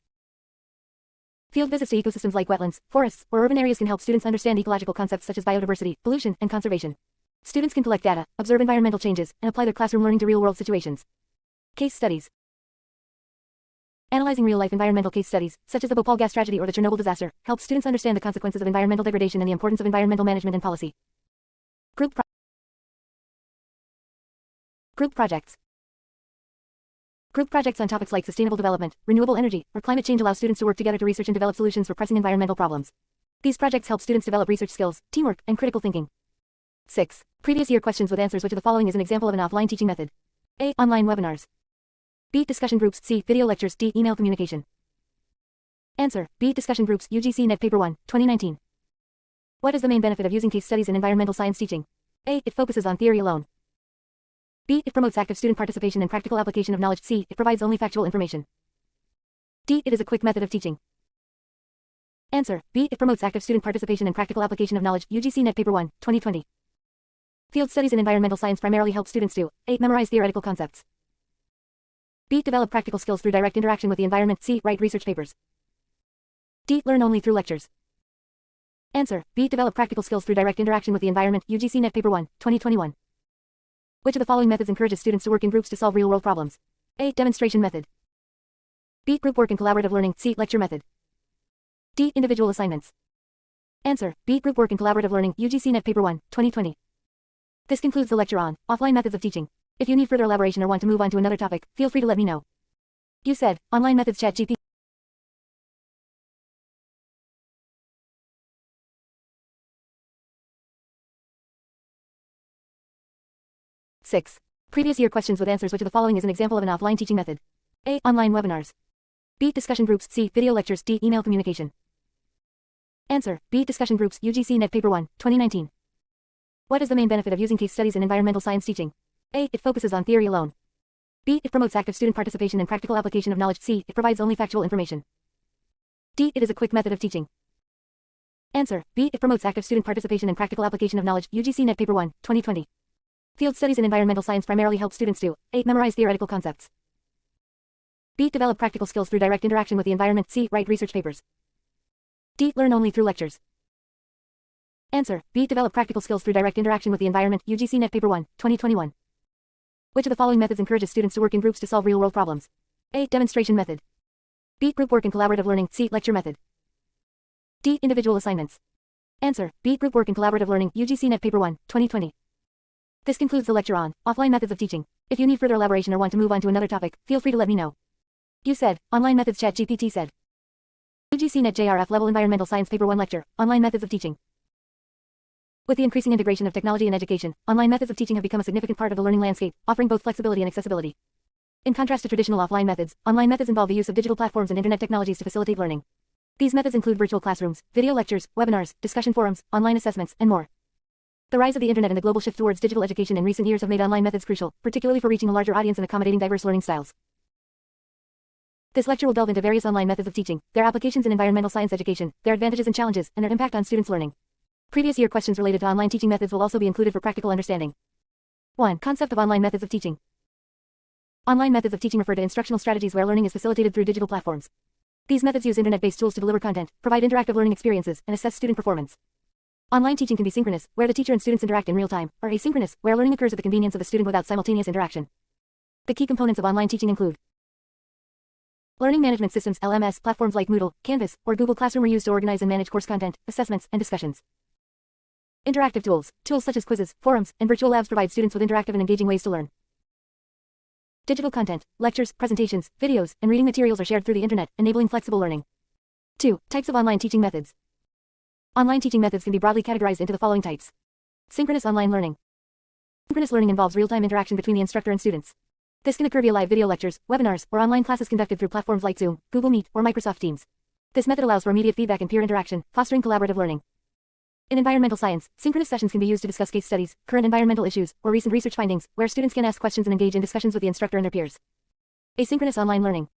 Field visits to ecosystems like wetlands, forests, or urban areas can help students understand ecological concepts such as biodiversity, pollution, and conservation. Students can collect data, observe environmental changes, and apply their classroom learning to real-world situations. Case studies. Analyzing real-life environmental case studies, such as the Bhopal gas tragedy or the Chernobyl disaster, helps students understand the consequences of environmental degradation and the importance of environmental management and policy. Group projects. Group projects on topics like sustainable development, renewable energy, or climate change allow students to work together to research and develop solutions for pressing environmental problems. These projects help students develop research skills, teamwork, and critical thinking. 6. Previous year questions with answers. Which of the following is an example of an offline teaching method? A. Online webinars. B. Discussion groups. C. Video lectures. D. Email communication. Answer. B. Discussion groups. UGC Net Paper 1, 2019. What is the main benefit of using case studies in environmental science teaching? A. It focuses on theory alone. B. It promotes active student participation and practical application of knowledge. C. It provides only factual information. D. It is a quick method of teaching. Answer. B. It promotes active student participation and practical application of knowledge. UGC Net Paper 1, 2020. Field studies in environmental science primarily help students to A. Memorize theoretical concepts. B. Develop practical skills through direct interaction with the environment. C. Write research papers. D. Learn only through lectures. Answer. B. Develop practical skills through direct interaction with the environment. UGC Net Paper 1, 2021. Which of the following methods encourages students to work in groups to solve real-world problems? A. Demonstration method. B. Group work and collaborative learning. C. Lecture method. D. Individual assignments. Answer. B. Group work and collaborative learning. UGC Net Paper 1, 2020. This concludes the lecture on offline methods of teaching. If you need further elaboration or want to move on to another topic, feel free to let me know. You said, online methods. ChatGPT. 6. Previous year questions with answers. Which of the following is an example of an offline teaching method? A. Online webinars. B. Discussion groups. C. Video lectures. D. Email communication. Answer. B. Discussion groups. UGC Net Paper 1, 2019. What is the main benefit of using case studies in environmental science teaching? A. It focuses on theory alone. B. It promotes active student participation and practical application of knowledge. C. It provides only factual information. D. It is a quick method of teaching. Answer. B. It promotes active student participation and practical application of knowledge. UGC Net Paper 1, 2020. Field studies in environmental science primarily help students to A. Memorize theoretical concepts. B. Develop practical skills through direct interaction with the environment. C. Write research papers. D. Learn only through lectures. Answer. B. Develop practical skills through direct interaction with the environment. UGC Net Paper 1, 2021. Which of the following methods encourages students to work in groups to solve real-world problems? A. Demonstration method. B. Group work and collaborative learning. C. Lecture method. D. Individual assignments. Answer. B. Group work and collaborative learning. UGC Net Paper 1, 2020. This concludes the lecture on offline methods of teaching. If you need further elaboration or want to move on to another topic, feel free to let me know. You said, online methods. ChatGPT said. UGC Net JRF Level Environmental Science Paper 1 Lecture, Online Methods of Teaching. With the increasing integration of technology in education, online methods of teaching have become a significant part of the learning landscape, offering both flexibility and accessibility. In contrast to traditional offline methods, online methods involve the use of digital platforms and internet technologies to facilitate learning. These methods include virtual classrooms, video lectures, webinars, discussion forums, online assessments, and more. The rise of the internet and the global shift towards digital education in recent years have made online methods crucial, particularly for reaching a larger audience and accommodating diverse learning styles. This lecture will delve into various online methods of teaching, their applications in environmental science education, their advantages and challenges, and their impact on students' learning. Previous year questions related to online teaching methods will also be included for practical understanding. 1. Concept of online methods of teaching. Online methods of teaching refer to instructional strategies where learning is facilitated through digital platforms. These methods use internet-based tools to deliver content, provide interactive learning experiences, and assess student performance. Online teaching can be synchronous, where the teacher and students interact in real time, or asynchronous, where learning occurs at the convenience of the student without simultaneous interaction. The key components of online teaching include learning management systems (LMS). Platforms like Moodle, Canvas, or Google Classroom are used to organize and manage course content, assessments, and discussions. Interactive tools. Tools such as quizzes, forums, and virtual labs provide students with interactive and engaging ways to learn. Digital content. Lectures, presentations, videos, and reading materials are shared through the internet, enabling flexible learning. 2. Types of online teaching methods. Online teaching methods can be broadly categorized into the following types. Synchronous online learning. Synchronous learning involves real-time interaction between the instructor and students. This can occur via live video lectures, webinars, or online classes conducted through platforms like Zoom, Google Meet, or Microsoft Teams. This method allows for immediate feedback and peer interaction, fostering collaborative learning. In environmental science, synchronous sessions can be used to discuss case studies, current environmental issues, or recent research findings, where students can ask questions and engage in discussions with the instructor and their peers. Asynchronous online learning.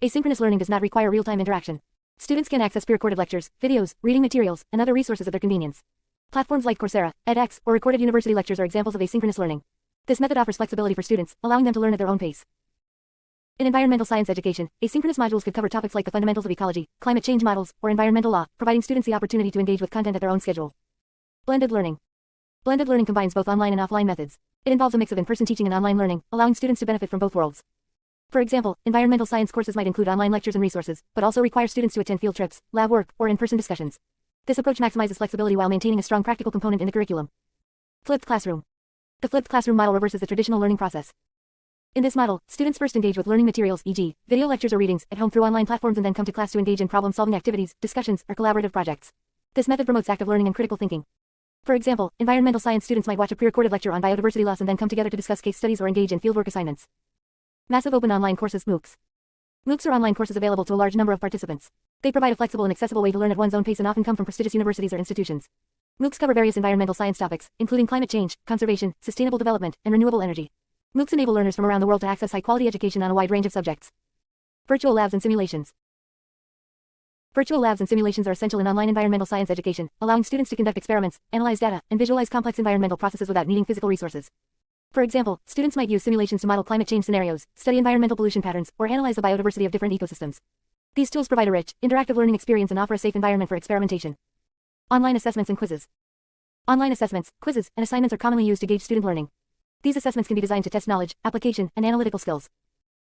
Asynchronous learning does not require real-time interaction. Students can access pre-recorded lectures, videos, reading materials, and other resources at their convenience. Platforms like Coursera, edX, or recorded university lectures are examples of asynchronous learning. This method offers flexibility for students, allowing them to learn at their own pace. In environmental science education, asynchronous modules could cover topics like the fundamentals of ecology, climate change models, or environmental law, providing students the opportunity to engage with content at their own schedule. Blended learning. Blended learning combines both online and offline methods. It involves a mix of in-person teaching and online learning, allowing students to benefit from both worlds. For example, environmental science courses might include online lectures and resources, but also require students to attend field trips, lab work, or in-person discussions. This approach maximizes flexibility while maintaining a strong practical component in the curriculum. Flipped classroom. The flipped classroom model reverses the traditional learning process. In this model, students first engage with learning materials, e.g., video lectures or readings, at home through online platforms and then come to class to engage in problem-solving activities, discussions, or collaborative projects. This method promotes active learning and critical thinking. For example, environmental science students might watch a pre-recorded lecture on biodiversity loss and then come together to discuss case studies or engage in fieldwork assignments. Massive open online courses (MOOCs). MOOCs are online courses available to a large number of participants. They provide a flexible and accessible way to learn at one's own pace and often come from prestigious universities or institutions. MOOCs cover various environmental science topics, including climate change, conservation, sustainable development, and renewable energy. MOOCs enable learners from around the world to access high-quality education on a wide range of subjects. Virtual labs and simulations. Virtual labs and simulations are essential in online environmental science education, allowing students to conduct experiments, analyze data, and visualize complex environmental processes without needing physical resources. For example, students might use simulations to model climate change scenarios, study environmental pollution patterns, or analyze the biodiversity of different ecosystems. These tools provide a rich, interactive learning experience and offer a safe environment for experimentation. Online assessments and quizzes. Online assessments, quizzes, and assignments are commonly used to gauge student learning. These assessments can be designed to test knowledge, application, and analytical skills.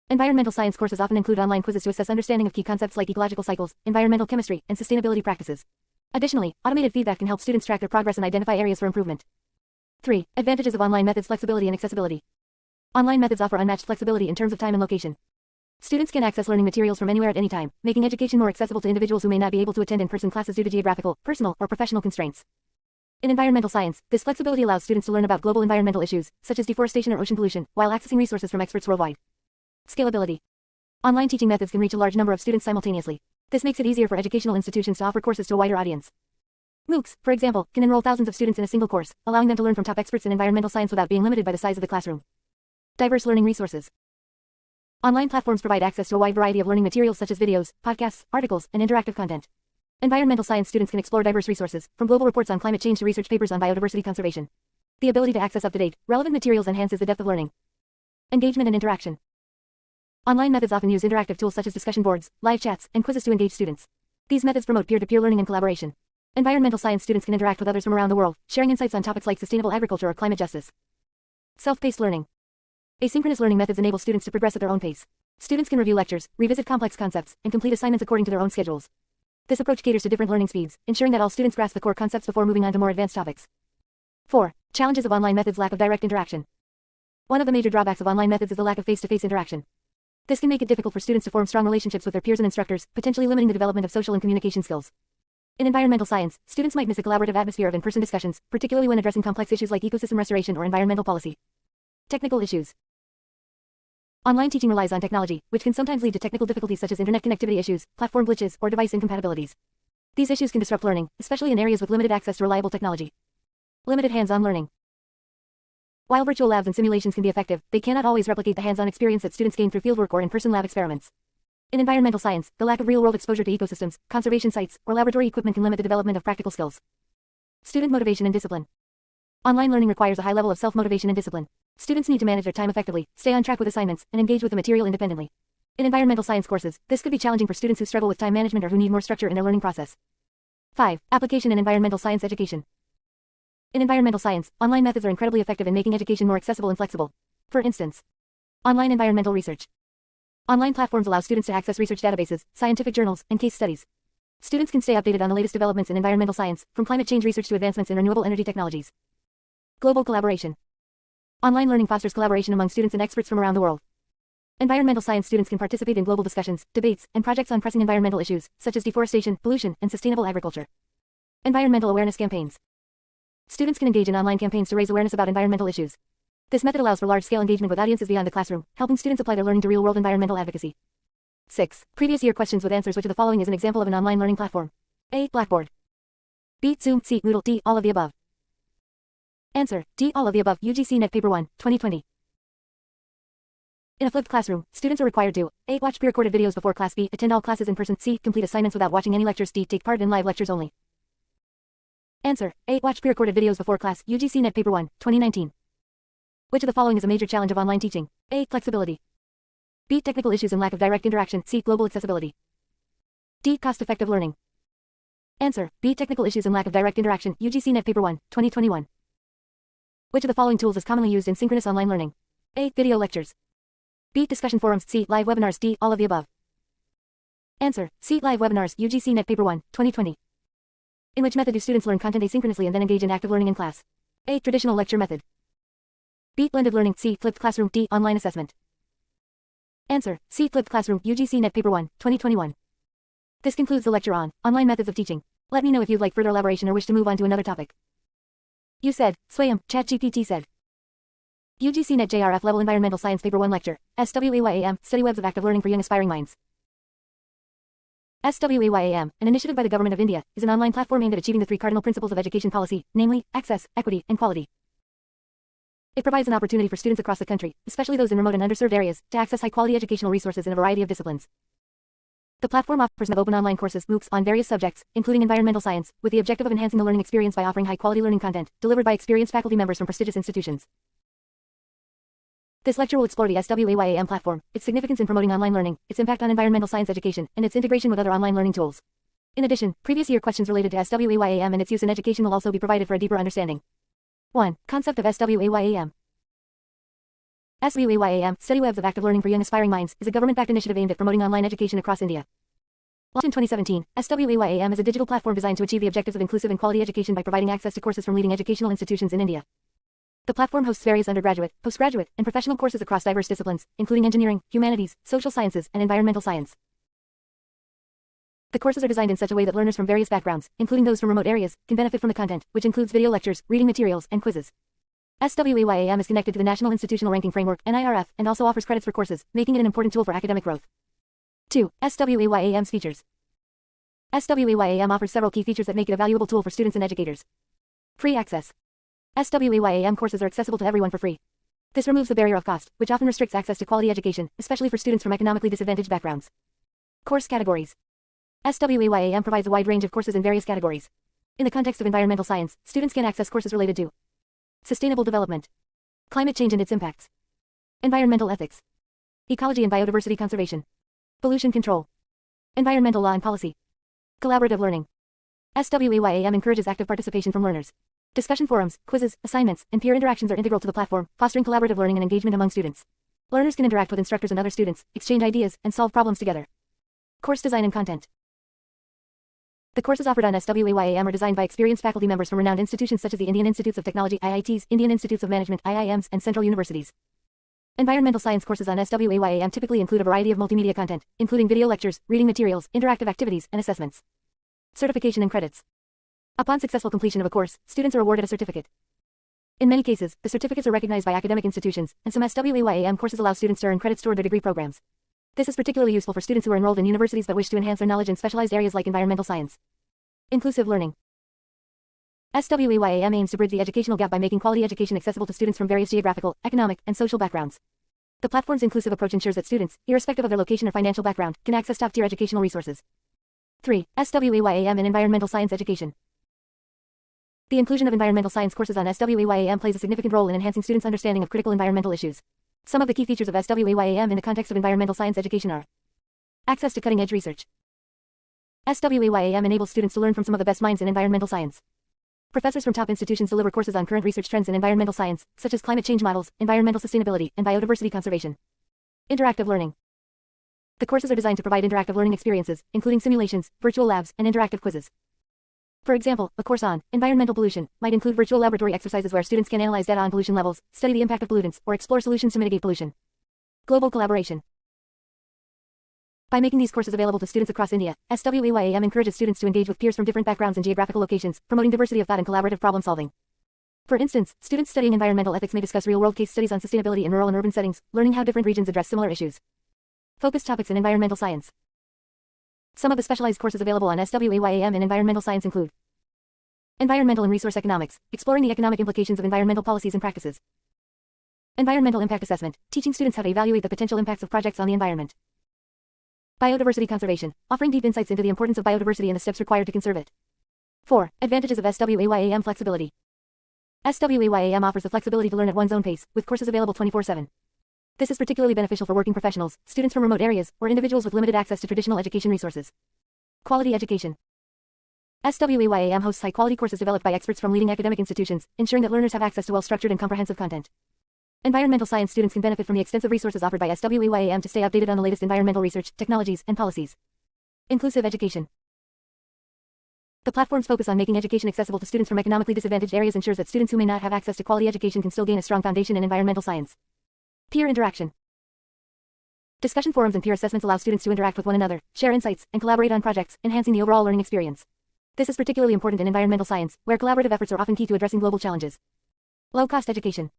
Environmental science courses often include online quizzes to assess understanding of key concepts like ecological cycles, environmental chemistry, and sustainability practices. Additionally, automated feedback can help students track their progress and identify areas for improvement. 3. Advantages of online methods: flexibility and accessibility. Online methods offer unmatched flexibility in terms of time and location. Students can access learning materials from anywhere at any time, making education more accessible to individuals who may not be able to attend in-person classes due to geographical, personal, or professional constraints. In environmental science, this flexibility allows students to learn about global environmental issues, such as deforestation or ocean pollution, while accessing resources from experts worldwide. Scalability. Online teaching methods can reach a large number of students simultaneously. This makes it easier for educational institutions to offer courses to a wider audience. MOOCs, for example, can enroll thousands of students in a single course, allowing them to learn from top experts in environmental science without being limited by the size of the classroom. Diverse learning resources. Online platforms provide access to a wide variety of learning materials such as videos, podcasts, articles, and interactive content. Environmental science students can explore diverse resources, from global reports on climate change to research papers on biodiversity conservation. The ability to access up-to-date, relevant materials enhances the depth of learning. Engagement and interaction. Online methods often use interactive tools such as discussion boards, live chats, and quizzes to engage students. These methods promote peer-to-peer learning and collaboration. Environmental science students can interact with others from around the world, sharing insights on topics like sustainable agriculture or climate justice. Self-paced learning. Asynchronous learning methods enable students to progress at their own pace. Students can review lectures, revisit complex concepts, and complete assignments according to their own schedules. This approach caters to different learning speeds, ensuring that all students grasp the core concepts before moving on to more advanced topics. 4. Challenges of online methods: lack of direct interaction. One of the major drawbacks of online methods is the lack of face-to-face interaction. This can make it difficult for students to form strong relationships with their peers and instructors, potentially limiting the development of social and communication skills. In environmental science, students might miss a collaborative atmosphere of in-person discussions, particularly when addressing complex issues like ecosystem restoration or environmental policy. Technical issues. Online teaching relies on technology, which can sometimes lead to technical difficulties such as internet connectivity issues, platform glitches, or device incompatibilities. These issues can disrupt learning, especially in areas with limited access to reliable technology. Limited hands-on learning. While virtual labs and simulations can be effective, they cannot always replicate the hands-on experience that students gain through fieldwork or in-person lab experiments. In environmental science, the lack of real-world exposure to ecosystems, conservation sites, or laboratory equipment can limit the development of practical skills. Student motivation and discipline. Online learning requires a high level of self-motivation and discipline. Students need to manage their time effectively, stay on track with assignments, and engage with the material independently. In environmental science courses, this could be challenging for students who struggle with time management or who need more structure in their learning process. 5. Application in environmental science education. In environmental science, online methods are incredibly effective in making education more accessible and flexible. For instance, online environmental research. Online platforms allow students to access research databases, scientific journals, and case studies. Students can stay updated on the latest developments in environmental science, from climate change research to advancements in renewable energy technologies. Global collaboration. Online learning fosters collaboration among students and experts from around the world. Environmental science students can participate in global discussions, debates, and projects on pressing environmental issues, such as deforestation, pollution, and sustainable agriculture. Environmental awareness campaigns. Students can engage in online campaigns to raise awareness about environmental issues. This method allows for large-scale engagement with audiences beyond the classroom, helping students apply their learning to real-world environmental advocacy. 6. Previous year questions with answers. Which of the following is an example of an online learning platform? A. Blackboard. B. Zoom. C. Moodle. D. All of the above. Answer: D. All of the above. UGC Net Paper 1, 2020. In a flipped classroom, students are required to A. Watch pre-recorded videos before class. B. Attend all classes in person. C. Complete assignments without watching any lectures. D. Take part in live lectures only. Answer: A. Watch pre-recorded videos before class. UGC Net Paper 1, 2019. Which of the following is a major challenge of online teaching? A. Flexibility. B. Technical issues and lack of direct interaction. C. Global accessibility. D. Cost-effective learning. Answer: B. Technical issues and lack of direct interaction. UGC Net Paper 1, 2021. Which of the following tools is commonly used in synchronous online learning? A. Video lectures. B. Discussion forums. C. Live webinars. D. All of the above. Answer: C. Live webinars. UGC Net Paper 1, 2020. In which method do students learn content asynchronously and then engage in active learning in class? A. Traditional lecture method. B. Blended learning. C. Flipped classroom. D. Online assessment. Answer: C. Flipped classroom. UGC Net Paper 1, 2021. This concludes the lecture on online methods of teaching. Let me know if you'd like further elaboration or wish to move on to another topic. You said, Swayam, ChatGPT said. UGC Net JRF Level Environmental Science Paper 1 Lecture, SWAYAM, Study Webs of Active Learning for Young Aspiring Minds. SWAYAM, an initiative by the Government of India, is an online platform aimed at achieving the 3 cardinal principles of education policy, namely, access, equity, and quality. It provides an opportunity for students across the country, especially those in remote and underserved areas, to access high-quality educational resources in a variety of disciplines. The platform offers open online courses, MOOCs, on various subjects, including environmental science, with the objective of enhancing the learning experience by offering high-quality learning content, delivered by experienced faculty members from prestigious institutions. This lecture will explore the SWAYAM platform, its significance in promoting online learning, its impact on environmental science education, and its integration with other online learning tools. In addition, previous year questions related to SWAYAM and its use in education will also be provided for a deeper understanding. 1. Concept of SWAYAM. SWAYAM, Study Webs of Active Learning for Young Aspiring Minds, is a government-backed initiative aimed at promoting online education across India. Launched in 2017, SWAYAM is a digital platform designed to achieve the objectives of inclusive and quality education by providing access to courses from leading educational institutions in India. The platform hosts various undergraduate, postgraduate, and professional courses across diverse disciplines, including engineering, humanities, social sciences, and environmental science. The courses are designed in such a way that learners from various backgrounds, including those from remote areas, can benefit from the content, which includes video lectures, reading materials, and quizzes. SWAYAM is connected to the National Institutional Ranking Framework, NIRF, and also offers credits for courses, making it an important tool for academic growth. 2. SWAYAM's features. SWAYAM offers several key features that make it a valuable tool for students and educators. Free access. SWAYAM courses are accessible to everyone for free. This removes the barrier of cost, which often restricts access to quality education, especially for students from economically disadvantaged backgrounds. Course categories. SWAYAM provides a wide range of courses in various categories. In the context of environmental science, students can access courses related to sustainable development, climate change and its impacts, environmental ethics, ecology and biodiversity conservation, pollution control, environmental law and policy, collaborative learning. SWAYAM encourages active participation from learners. Discussion forums, quizzes, assignments, and peer interactions are integral to the platform, fostering collaborative learning and engagement among students. Learners can interact with instructors and other students, exchange ideas, and solve problems together. Course design and content. The courses offered on SWAYAM are designed by experienced faculty members from renowned institutions such as the Indian Institutes of Technology (IITs), Indian Institutes of Management (IIMs), and Central Universities. Environmental science courses on SWAYAM typically include a variety of multimedia content, including video lectures, reading materials, interactive activities, and assessments. Certification and credits. Upon successful completion of a course, students are awarded a certificate. In many cases, the certificates are recognized by academic institutions, and some SWAYAM courses allow students to earn credits toward their degree programs. This is particularly useful for students who are enrolled in universities but wish to enhance their knowledge in specialized areas like environmental science. Inclusive learning. SWAYAM aims to bridge the educational gap by making quality education accessible to students from various geographical, economic, and social backgrounds. The platform's inclusive approach ensures that students, irrespective of their location or financial background, can access top-tier educational resources. 3. SWAYAM in Environmental Science Education. The inclusion of environmental science courses on SWAYAM plays a significant role in enhancing students' understanding of critical environmental issues. Some of the key features of SWAYAM in the context of environmental science education are: access to cutting-edge research. SWAYAM enables students to learn from some of the best minds in environmental science. Professors from top institutions deliver courses on current research trends in environmental science, such as climate change models, environmental sustainability, and biodiversity conservation. Interactive learning. The courses are designed to provide interactive learning experiences, including simulations, virtual labs, and interactive quizzes. For example, a course on environmental pollution might include virtual laboratory exercises where students can analyze data on pollution levels, study the impact of pollutants, or explore solutions to mitigate pollution. Global collaboration. By making these courses available to students across India, SWAYAM encourages students to engage with peers from different backgrounds and geographical locations, promoting diversity of thought and collaborative problem solving. For instance, students studying environmental ethics may discuss real-world case studies on sustainability in rural and urban settings, learning how different regions address similar issues. Focus topics in environmental science. Some of the specialized courses available on SWAYAM in environmental science include: environmental and resource economics, exploring the economic implications of environmental policies and practices. Environmental impact assessment, teaching students how to evaluate the potential impacts of projects on the environment. Biodiversity conservation, offering deep insights into the importance of biodiversity and the steps required to conserve it. 4. Advantages of SWAYAM flexibility. SWAYAM offers the flexibility to learn at one's own pace, with courses available 24/7. This is particularly beneficial for working professionals, students from remote areas, or individuals with limited access to traditional education resources. Quality education. SWAYAM hosts high-quality courses developed by experts from leading academic institutions, ensuring that learners have access to well-structured and comprehensive content. Environmental science students can benefit from the extensive resources offered by SWAYAM to stay updated on the latest environmental research, technologies, and policies. Inclusive education. The platform's focus on making education accessible to students from economically disadvantaged areas ensures that students who may not have access to quality education can still gain a strong foundation in environmental science. Peer interaction. Discussion forums and peer assessments allow students to interact with one another, share insights, and collaborate on projects, enhancing the overall learning experience. This is particularly important in environmental science, where collaborative efforts are often key to addressing global challenges. Low-cost education.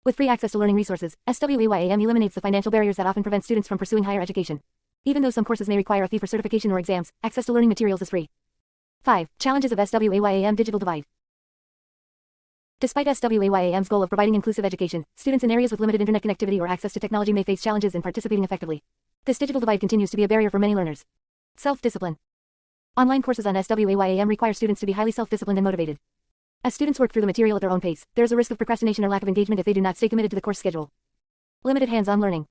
With free access to learning resources, SWAYAM eliminates the financial barriers that often prevent students from pursuing higher education. Even though some courses may require a fee for certification or exams, access to learning materials is free. 5. Challenges of SWAYAM digital divide. Despite SWAYAM's goal of providing inclusive education, students in areas with limited internet connectivity or access to technology may face challenges in participating effectively. This digital divide continues to be a barrier for many learners. Self-discipline. Online courses on SWAYAM require students to be highly self-disciplined and motivated. As students work through the material at their own pace, there is a risk of procrastination or lack of engagement if they do not stay committed to the course schedule. Limited hands-on learning.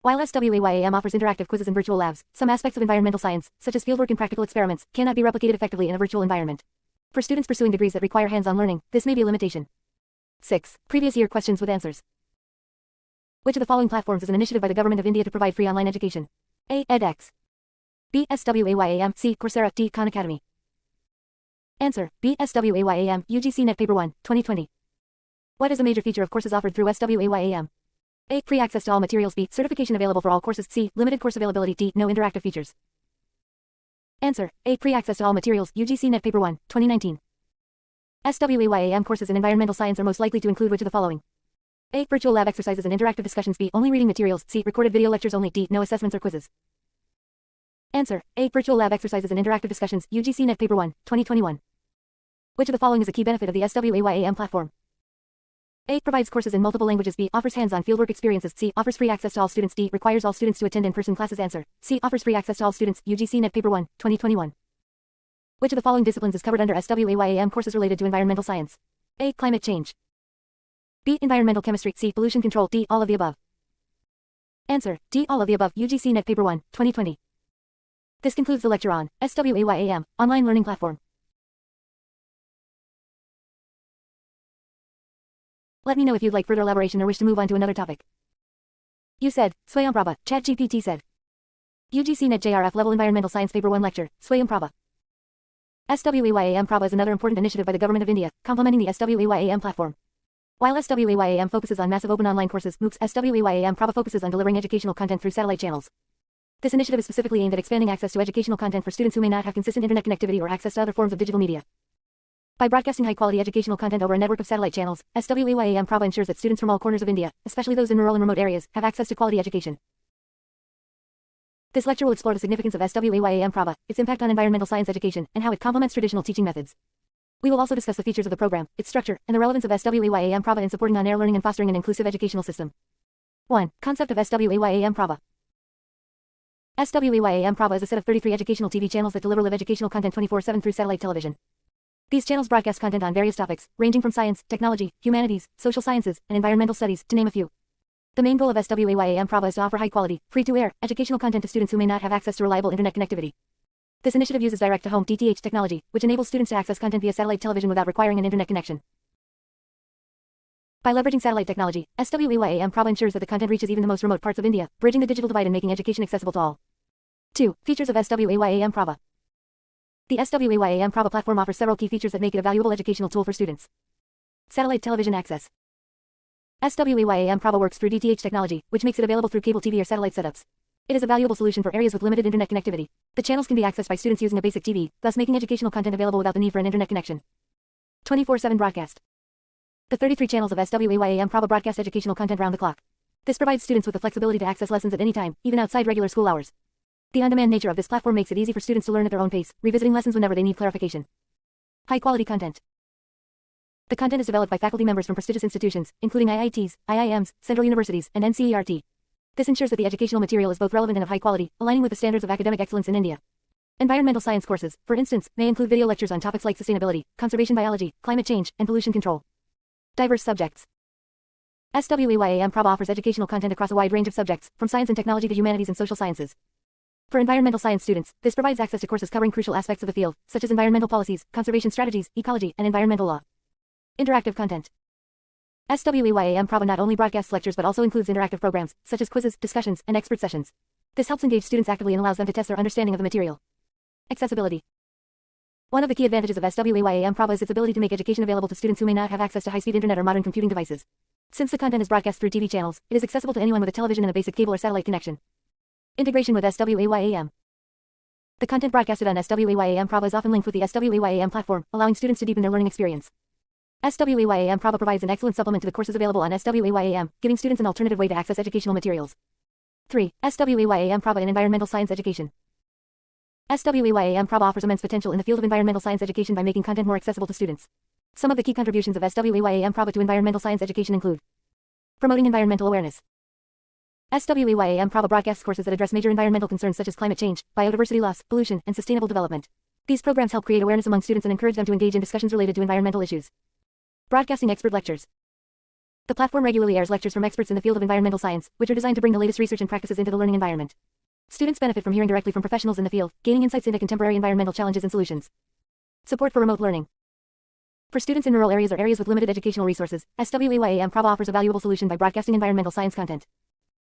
While SWAYAM offers interactive quizzes and virtual labs, some aspects of environmental science, such as fieldwork and practical experiments, cannot be replicated effectively in a virtual environment. For students pursuing degrees that require hands-on learning, this may be a limitation. 6. Previous year questions with answers. Which of the following platforms is an initiative by the Government of India to provide free online education? A. edX. B. SWAYAM. C. Coursera. D. Khan Academy. Answer: B. SWAYAM. UGC Net Paper 1, 2020. What is a major feature of courses offered through SWAYAM? A. Free access to all materials. B. Certification available for all courses. C. Limited course availability. D. No interactive features. Answer: A. Free access to all materials. UGC Net Paper 1, 2019. SWAYAM courses in environmental science are most likely to include which of the following? A. Virtual lab exercises and interactive discussions. B. Only reading materials. C. Recorded video lectures only. D. No assessments or quizzes. Answer: A. Virtual lab exercises and interactive discussions. UGC Net Paper 1, 2021. Which of the following is a key benefit of the SWAYAM platform? A. Provides courses in multiple languages. B. Offers hands-on fieldwork experiences. C. Offers free access to all students. D. Requires all students to attend in-person classes. Answer: C. Offers free access to all students. UGC Net Paper 1, 2021. Which of the following disciplines is covered under SWAYAM courses related to environmental science? A. Climate change. B. Environmental chemistry. C. Pollution control. D. All of the above. Answer: D. All of the above. UGC Net Paper 1, 2020. This concludes the lecture on SWAYAM, online learning platform. Let me know if you'd like further elaboration or wish to move on to another topic. You said, Swayamprabha, ChatGPT said. UGC Net JRF Level Environmental Science Paper 1 Lecture, Swayamprabha. SWAYAM Prabha is another important initiative by the Government of India, complementing the SWAYAM platform. While SWAYAM focuses on massive open online courses, MOOCs, SWAYAM Prabha focuses on delivering educational content through satellite channels. This initiative is specifically aimed at expanding access to educational content for students who may not have consistent internet connectivity or access to other forms of digital media. By broadcasting high-quality educational content over a network of satellite channels, SWAYAM Prabha ensures that students from all corners of India, especially those in rural and remote areas, have access to quality education. This lecture will explore the significance of SWAYAM Prabha, its impact on environmental science education, and how it complements traditional teaching methods. We will also discuss the features of the program, its structure, and the relevance of SWAYAM Prava in supporting on-air learning and fostering an inclusive educational system. 1. Concept of SWAYAM Prava. SWAYAM Prava is a set of 33 educational TV channels that deliver live educational content 24/7 through satellite television. These channels broadcast content on various topics, ranging from science, technology, humanities, social sciences, and environmental studies, to name a few. The main goal of SWAYAM Prava is to offer high-quality, free-to-air, educational content to students who may not have access to reliable internet connectivity. This initiative uses direct-to-home DTH technology, which enables students to access content via satellite television without requiring an internet connection. By leveraging satellite technology, SWAYAM Prava ensures that the content reaches even the most remote parts of India, bridging the digital divide and making education accessible to all. 2. Features of SWAYAM Prava. The SWAYAM Prava platform offers several key features that make it a valuable educational tool for students. Satellite television access. SWAYAM Prava works through DTH technology, which makes it available through cable TV or satellite setups. It is a valuable solution for areas with limited internet connectivity. The channels can be accessed by students using a basic TV, thus making educational content available without the need for an internet connection. 24/7 broadcast. The 33 channels of SWAYAM Prava broadcast educational content round the clock. This provides students with the flexibility to access lessons at any time, even outside regular school hours. The on-demand nature of this platform makes it easy for students to learn at their own pace, revisiting lessons whenever they need clarification. High-quality content. The content is developed by faculty members from prestigious institutions, including IITs, IIMs, central universities, and NCERT. This ensures that the educational material is both relevant and of high quality, aligning with the standards of academic excellence in India. Environmental science courses, for instance, may include video lectures on topics like sustainability, conservation biology, climate change, and pollution control. Diverse subjects. SWAYAM Prava offers educational content across a wide range of subjects, from science and technology to humanities and social sciences. For environmental science students, this provides access to courses covering crucial aspects of the field, such as environmental policies, conservation strategies, ecology, and environmental law. Interactive content. SWAYAM Prava not only broadcasts lectures but also includes interactive programs, such as quizzes, discussions, and expert sessions. This helps engage students actively and allows them to test their understanding of the material. Accessibility. One of the key advantages of SWAYAM Prava is its ability to make education available to students who may not have access to high-speed internet or modern computing devices. Since the content is broadcast through TV channels, it is accessible to anyone with a television and a basic cable or satellite connection. Integration with SWAYAM. The content broadcasted on SWAYAM Prava is often linked with the SWAYAM platform, allowing students to deepen their learning experience. SWAYAM Prava provides an excellent supplement to the courses available on SWAYAM, giving students an alternative way to access educational materials. 3. SWAYAM Prava in environmental science education. SWAYAM Prava offers immense potential in the field of environmental science education by making content more accessible to students. Some of the key contributions of SWAYAM Prava to environmental science education include promoting environmental awareness. SWAYAM Prava broadcasts courses that address major environmental concerns such as climate change, biodiversity loss, pollution, and sustainable development. These programs help create awareness among students and encourage them to engage in discussions related to environmental issues. Broadcasting expert lectures. The platform regularly airs lectures from experts in the field of environmental science, which are designed to bring the latest research and practices into the learning environment. Students benefit from hearing directly from professionals in the field, gaining insights into contemporary environmental challenges and solutions. Support for remote learning. For students in rural areas or areas with limited educational resources, SWAYAM Prava offers a valuable solution by broadcasting environmental science content.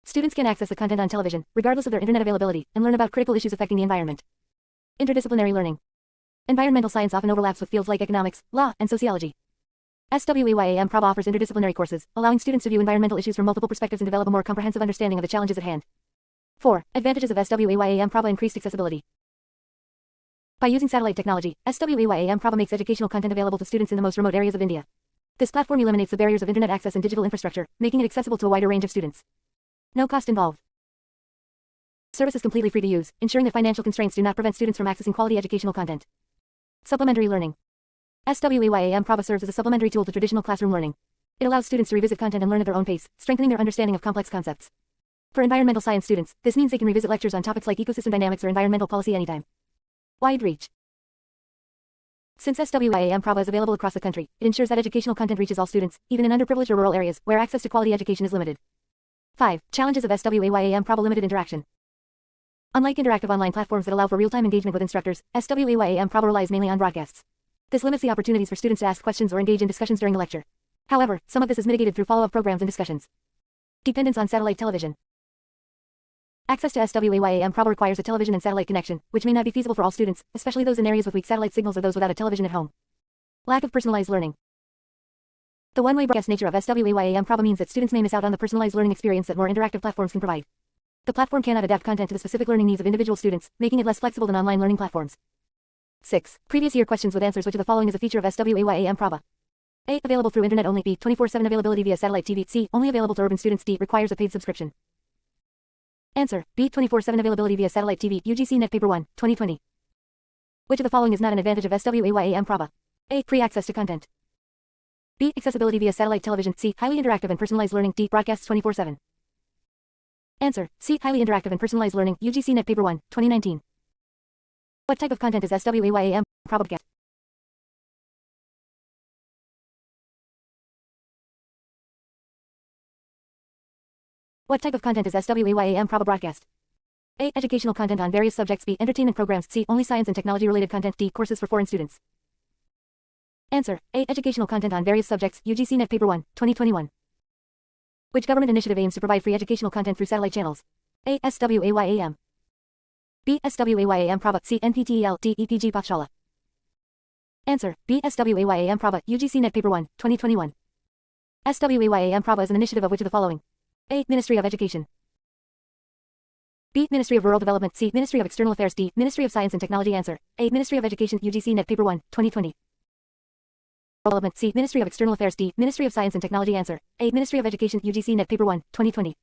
Students can access the content on television, regardless of their internet availability, and learn about critical issues affecting the environment. Interdisciplinary learning. Environmental science often overlaps with fields like economics, law, and sociology. SWAYAM Prava offers interdisciplinary courses, allowing students to view environmental issues from multiple perspectives and develop a more comprehensive understanding of the challenges at hand. 4. Advantages of SWAYAM Prava increased accessibility. By using satellite technology, SWAYAM Prava makes educational content available to students in the most remote areas of India. This platform eliminates the barriers of internet access and digital infrastructure, making it accessible to a wider range of students. No cost involved. Service is completely free to use, ensuring that financial constraints do not prevent students from accessing quality educational content. Supplementary learning. SWAYAM Prava serves as a supplementary tool to traditional classroom learning. It allows students to revisit content and learn at their own pace, strengthening their understanding of complex concepts. For environmental science students, this means they can revisit lectures on topics like ecosystem dynamics or environmental policy anytime. Wide reach. Since SWAYAM Prava is available across the country, it ensures that educational content reaches all students, even in underprivileged or rural areas, where access to quality education is limited. 5. Challenges of SWAYAM Prava limited interaction. Unlike interactive online platforms that allow for real-time engagement with instructors, SWAYAM Prava relies mainly on broadcasts. This limits the opportunities for students to ask questions or engage in discussions during the lecture. However, some of this is mitigated through follow-up programs and discussions. Dependence on satellite television. Access to SWAYAM Prava requires a television and satellite connection, which may not be feasible for all students, especially those in areas with weak satellite signals or those without a television at home. Lack of personalized learning. The one-way broadcast nature of SWAYAM Prava means that students may miss out on the personalized learning experience that more interactive platforms can provide. The platform cannot adapt content to the specific learning needs of individual students, making it less flexible than online learning platforms. 6. Previous year questions with answers. Which of the following is a feature of SWAYAM Prava? A. Available through internet only. B. 24/7 availability via satellite TV. C. Only available to urban students. D. Requires a paid subscription. Answer. B. 24/7 availability via satellite TV. UGC Net Paper 1, 2020. Which of the following is not an advantage of SWAYAM Prava? A. Free access to content. B. Accessibility via satellite television. C. Highly interactive and personalized learning. D. Broadcasts 24/7. Answer. C. Highly interactive and personalized learning. UGC Net Paper 1, 2019. What type of content is SWAYAM Probabcast? What type of content is SWAYAM Probabroadcast? A. Educational content on various subjects. B. Entertainment programs. C. Only science and technology related content. D. Courses for foreign students. Answer. A. Educational content on various subjects. UGC Net Paper 1, 2021. Which government initiative aims to provide free educational content through satellite channels? A. SWAYAM. B. SWAYAM Prabha. C. NPTEL. D. EPG Pathshala. Answer. B. SWAYAM Prabha. UGC Net Paper 1, 2021. SWAYAM Prabha is an initiative of which of the following? A. Ministry of Education. B. Ministry of Rural Development. C. Ministry of External Affairs. D. Ministry of Science and Technology. Answer. A. Ministry of Education. UGC Net Paper 1, 2020. Development. C. Ministry of External Affairs. D. Ministry of Science and Technology. Answer. A. Ministry of Education. UGC Net Paper 1, 2020.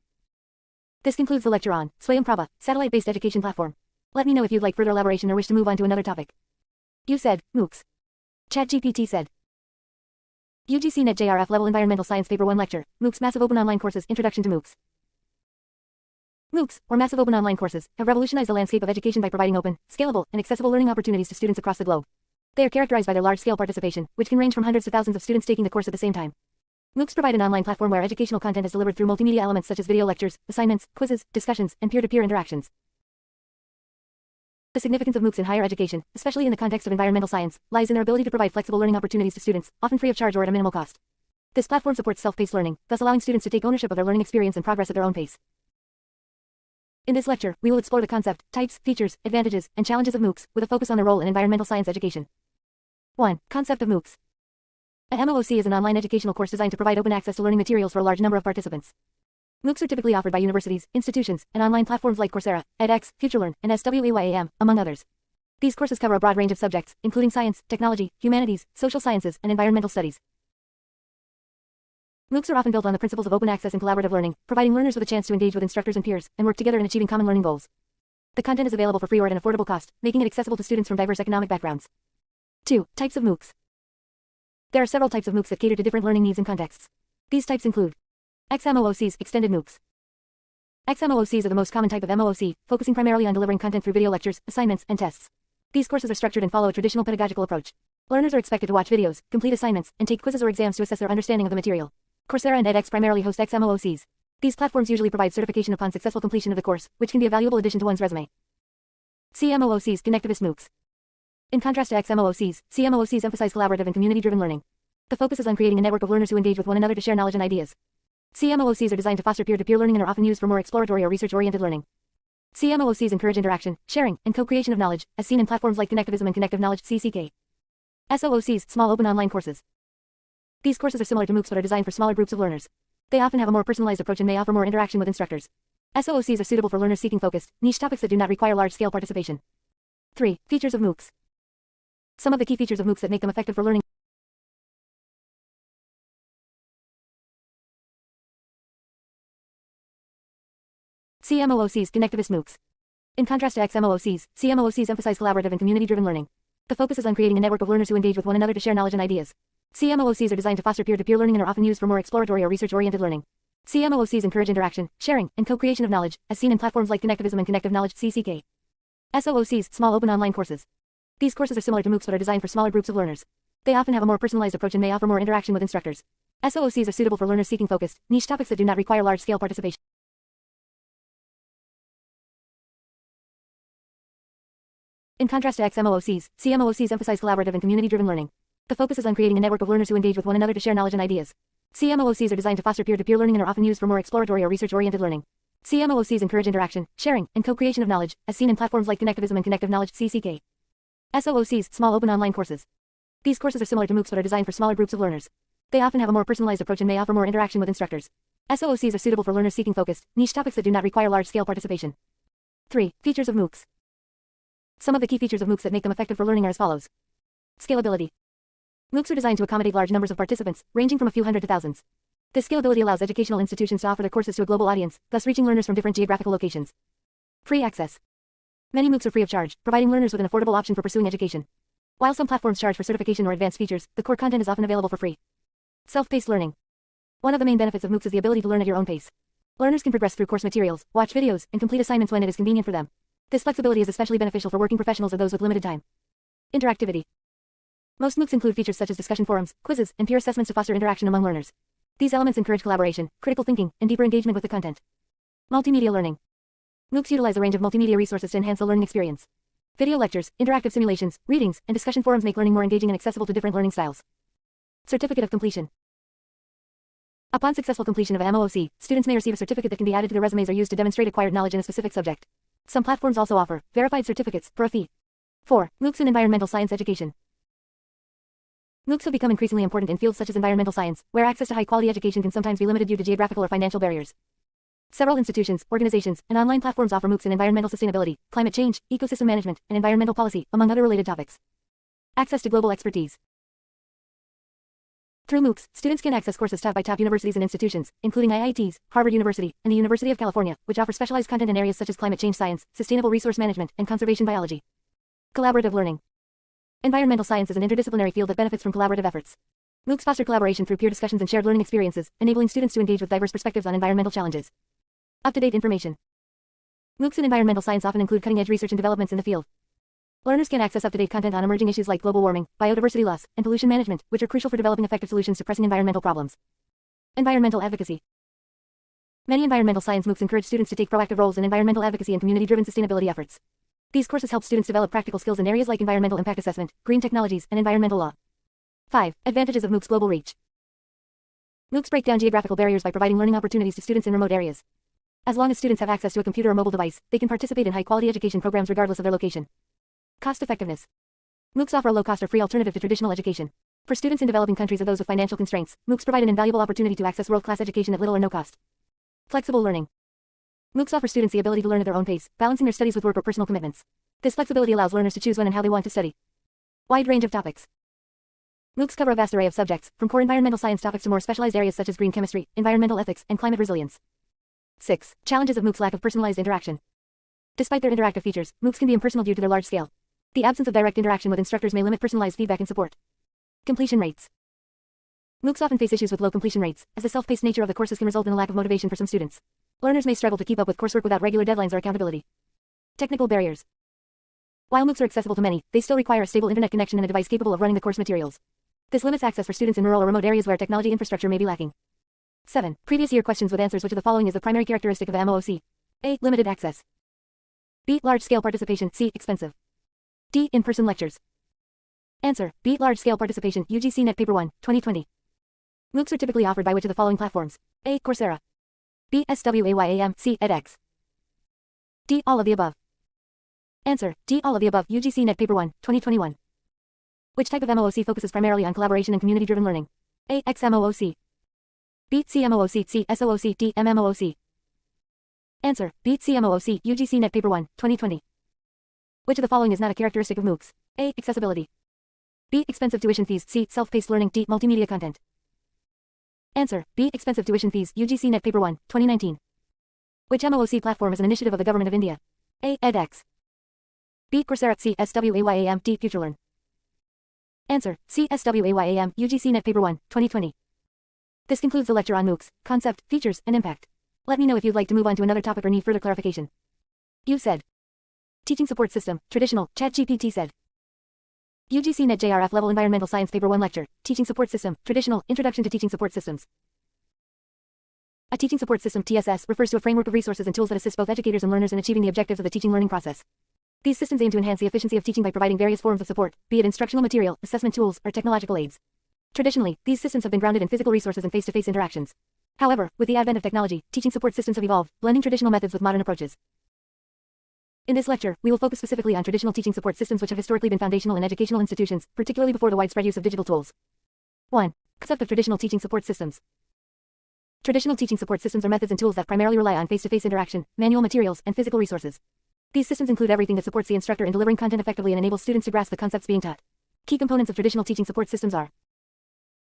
This concludes the lecture on Swayam Prabha, satellite-based education platform. Let me know if you'd like further elaboration or wish to move on to another topic. You said, MOOCs. ChatGPT said. UGC Net JRF Level Environmental Science Paper 1 Lecture, MOOCs Massive Open Online Courses, Introduction to MOOCs. MOOCs, or Massive Open Online Courses, have revolutionized the landscape of education by providing open, scalable, and accessible learning opportunities to students across the globe. They are characterized by their large-scale participation, which can range from hundreds to thousands of students taking the course at the same time. MOOCs provide an online platform where educational content is delivered through multimedia elements such as video lectures, assignments, quizzes, discussions, and peer-to-peer interactions. The significance of MOOCs in higher education, especially in the context of environmental science, lies in their ability to provide flexible learning opportunities to students, often free of charge or at a minimal cost. This platform supports self-paced learning, thus allowing students to take ownership of their learning experience and progress at their own pace. In this lecture, we will explore the concept, types, features, advantages, and challenges of MOOCs, with a focus on their role in environmental science education. 1. Concept of MOOCs. A MOOC is an online educational course designed to provide open access to learning materials for a large number of participants. MOOCs are typically offered by universities, institutions, and online platforms like Coursera, edX, FutureLearn, and SWAYAM, among others. These courses cover a broad range of subjects, including science, technology, humanities, social sciences, and environmental studies. MOOCs are often built on the principles of open access and collaborative learning, providing learners with a chance to engage with instructors and peers, and work together in achieving common learning goals. The content is available for free or at an affordable cost, making it accessible to students from diverse economic backgrounds. 2. Types of MOOCs. There are several types of MOOCs that cater to different learning needs and contexts. These types include XMOOCs, extended MOOCs. XMOOCs are the most common type of MOOC, focusing primarily on delivering content through video lectures, assignments, and tests. These courses are structured and follow a traditional pedagogical approach. Learners are expected to watch videos, complete assignments, and take quizzes or exams to assess their understanding of the material. Coursera and edX primarily host XMOOCs. These platforms usually provide certification upon successful completion of the course, which can be a valuable addition to one's resume. CMOOCs, connectivist MOOCs. In contrast to XMOOCs, CMOOCs emphasize collaborative and community-driven learning. The focus is on creating a network of learners who engage with one another to share knowledge and ideas. CMOOCs are designed to foster peer-to-peer learning and are often used for more exploratory or research-oriented learning. CMOOCs encourage interaction, sharing, and co-creation of knowledge, as seen in platforms like Connectivism and Connective Knowledge (CCK). SOOCs, small open online courses. These courses are similar to MOOCs but are designed for smaller groups of learners. They often have a more personalized approach and may offer more interaction with instructors. SOOCs are suitable for learners seeking focused, niche topics that do not require large-scale participation. 3. Features of MOOCs. Some of the key features of MOOCs that make them effective for learning. CMOOCs, connectivist MOOCs. In contrast to XMOOCs, CMOOCs emphasize collaborative and community-driven learning. The focus is on creating a network of learners who engage with one another to share knowledge and ideas. CMOOCs are designed to foster peer-to-peer learning and are often used for more exploratory or research-oriented learning. CMOOCs encourage interaction, sharing, and co-creation of knowledge, as seen in platforms like Connectivism and Connective Knowledge (CCK). SOOCs, small open online courses. These courses are similar to MOOCs but are designed for smaller groups of learners. They often have a more personalized approach and may offer more interaction with instructors. SOOCs are suitable for learners seeking focused, niche topics that do not require large-scale participation. In contrast to XMOOCs, CMOOCs emphasize collaborative and community-driven learning. The focus is on creating a network of learners who engage with one another to share knowledge and ideas. CMOOCs are designed to foster peer-to-peer learning and are often used for more exploratory or research-oriented learning. CMOOCs encourage interaction, sharing, and co-creation of knowledge, as seen in platforms like Connectivism and Connective Knowledge (CCK). SOOCs, small open online courses. These courses are similar to MOOCs but are designed for smaller groups of learners. They often have a more personalized approach and may offer more interaction with instructors. SOOCs are suitable for learners seeking focused, niche topics that do not require large-scale participation. 3. Features of MOOCs. Some of the key features of MOOCs that make them effective for learning are as follows. Scalability. MOOCs are designed to accommodate large numbers of participants, ranging from a few hundred to thousands. This scalability allows educational institutions to offer their courses to a global audience, thus reaching learners from different geographical locations. Free access. Many MOOCs are free of charge, providing learners with an affordable option for pursuing education. While some platforms charge for certification or advanced features, the core content is often available for free. Self-paced learning. One of the main benefits of MOOCs is the ability to learn at your own pace. Learners can progress through course materials, watch videos, and complete assignments when it is convenient for them. This flexibility is especially beneficial for working professionals or those with limited time. Interactivity. Most MOOCs include features such as discussion forums, quizzes, and peer assessments to foster interaction among learners. These elements encourage collaboration, critical thinking, and deeper engagement with the content. Multimedia learning. MOOCs utilize a range of multimedia resources to enhance the learning experience. Video lectures, interactive simulations, readings, and discussion forums make learning more engaging and accessible to different learning styles. Certificate of completion. Upon successful completion of a MOOC, students may receive a certificate that can be added to their resumes or used to demonstrate acquired knowledge in a specific subject. Some platforms also offer verified certificates for a fee. 4. MOOCs in environmental science education. MOOCs have become increasingly important in fields such as environmental science, where access to high-quality education can sometimes be limited due to geographical or financial barriers. Several institutions, organizations, and online platforms offer MOOCs in environmental sustainability, climate change, ecosystem management, and environmental policy, among other related topics. Access to global expertise. Through MOOCs, students can access courses taught by top universities and institutions, including IITs, Harvard University, and the University of California, which offer specialized content in areas such as climate change science, sustainable resource management, and conservation biology. Collaborative learning. Environmental science is an interdisciplinary field that benefits from collaborative efforts. MOOCs foster collaboration through peer discussions and shared learning experiences, enabling students to engage with diverse perspectives on environmental challenges. Up-to-date information. MOOCs in environmental science often include cutting-edge research and developments in the field. Learners can access up-to-date content on emerging issues like global warming, biodiversity loss, and pollution management, which are crucial for developing effective solutions to pressing environmental problems. Environmental advocacy. Many environmental science MOOCs encourage students to take proactive roles in environmental advocacy and community-driven sustainability efforts. These courses help students develop practical skills in areas like environmental impact assessment, green technologies, and environmental law. 5. Advantages of MOOCs global reach. MOOCs break down geographical barriers by providing learning opportunities to students in remote areas. As long as students have access to a computer or mobile device, they can participate in high-quality education programs regardless of their location. Cost-effectiveness. MOOCs offer a low-cost or free alternative to traditional education. For students in developing countries or those with financial constraints, MOOCs provide an invaluable opportunity to access world-class education at little or no cost. Flexible learning. MOOCs offer students the ability to learn at their own pace, balancing their studies with work or personal commitments. This flexibility allows learners to choose when and how they want to study. Wide range of topics. MOOCs cover a vast array of subjects, from core environmental science topics to more specialized areas such as green chemistry, environmental ethics, and climate resilience. 6. Challenges of MOOCs. Lack of personalized interaction. Despite their interactive features, MOOCs can be impersonal due to their large scale. The absence of direct interaction with instructors may limit personalized feedback and support. Completion rates. MOOCs often face issues with low completion rates, as the self-paced nature of the courses can result in a lack of motivation for some students. Learners may struggle to keep up with coursework without regular deadlines or accountability. Technical barriers. While MOOCs are accessible to many, they still require a stable internet connection and a device capable of running the course materials. This limits access for students in rural or remote areas where technology infrastructure may be lacking. 7. Previous year questions with answers. Which of the following is the primary characteristic of a MOOC? A. Limited access. B. Large-scale participation. C. Expensive. D. In-person lectures. Answer. B. Large-scale participation. UGC Net Paper 1, 2020. MOOCs are typically offered by which of the following platforms? A. Coursera. B. SWAYAM. C. edX. D. All of the above. Answer. D. All of the above. UGC Net Paper 1, 2021. Which type of MOOC focuses primarily on collaboration and community-driven learning? A. XMOOC. B. CMOOC. C. SOOC. D. MMOOC. Answer. B. CMOOC. UGC Net Paper 1, 2020. Which of the following is not a characteristic of MOOCs? A. Accessibility. B. Expensive tuition fees. C. Self-paced learning. D. Multimedia content. Answer. B. Expensive tuition fees. UGC Net Paper 1, 2019. Which MOOC platform is an initiative of the Government of India? A. edX. B. Coursera. C. SWAYAM. D. FutureLearn. Answer. C. SWAYAM. UGC Net Paper 1, 2020. This concludes the lecture on MOOCs, concept, features, and impact. Let me know if you'd like to move on to another topic or need further clarification. You said. Teaching support system, traditional, ChatGPT said. UGC Net JRF Level Environmental Science Paper 1 Lecture, Teaching Support System, Traditional, Introduction to Teaching Support Systems. A teaching support system, TSS, refers to a framework of resources and tools that assist both educators and learners in achieving the objectives of the teaching-learning process. These systems aim to enhance the efficiency of teaching by providing various forms of support, be it instructional material, assessment tools, or technological aids. Traditionally, these systems have been grounded in physical resources and face-to-face interactions. However, with the advent of technology, teaching support systems have evolved, blending traditional methods with modern approaches. In this lecture, we will focus specifically on traditional teaching support systems which have historically been foundational in educational institutions, particularly before the widespread use of digital tools. 1. Concept of traditional teaching support systems. Traditional teaching support systems are methods and tools that primarily rely on face-to-face interaction, manual materials, and physical resources. These systems include everything that supports the instructor in delivering content effectively and enables students to grasp the concepts being taught. Key components of traditional teaching support systems are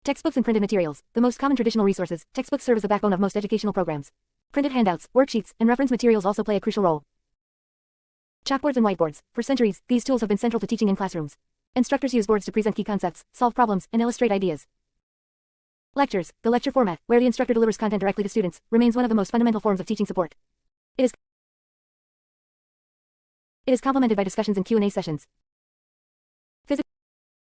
textbooks and printed materials. The most common traditional resources, textbooks serve as the backbone of most educational programs. Printed handouts, worksheets, and reference materials also play a crucial role. Chalkboards and whiteboards. For centuries, these tools have been central to teaching in classrooms. Instructors use boards to present key concepts, solve problems, and illustrate ideas. Lectures, the lecture format, where the instructor delivers content directly to students, remains one of the most fundamental forms of teaching support. It is complemented by discussions and Q&A sessions.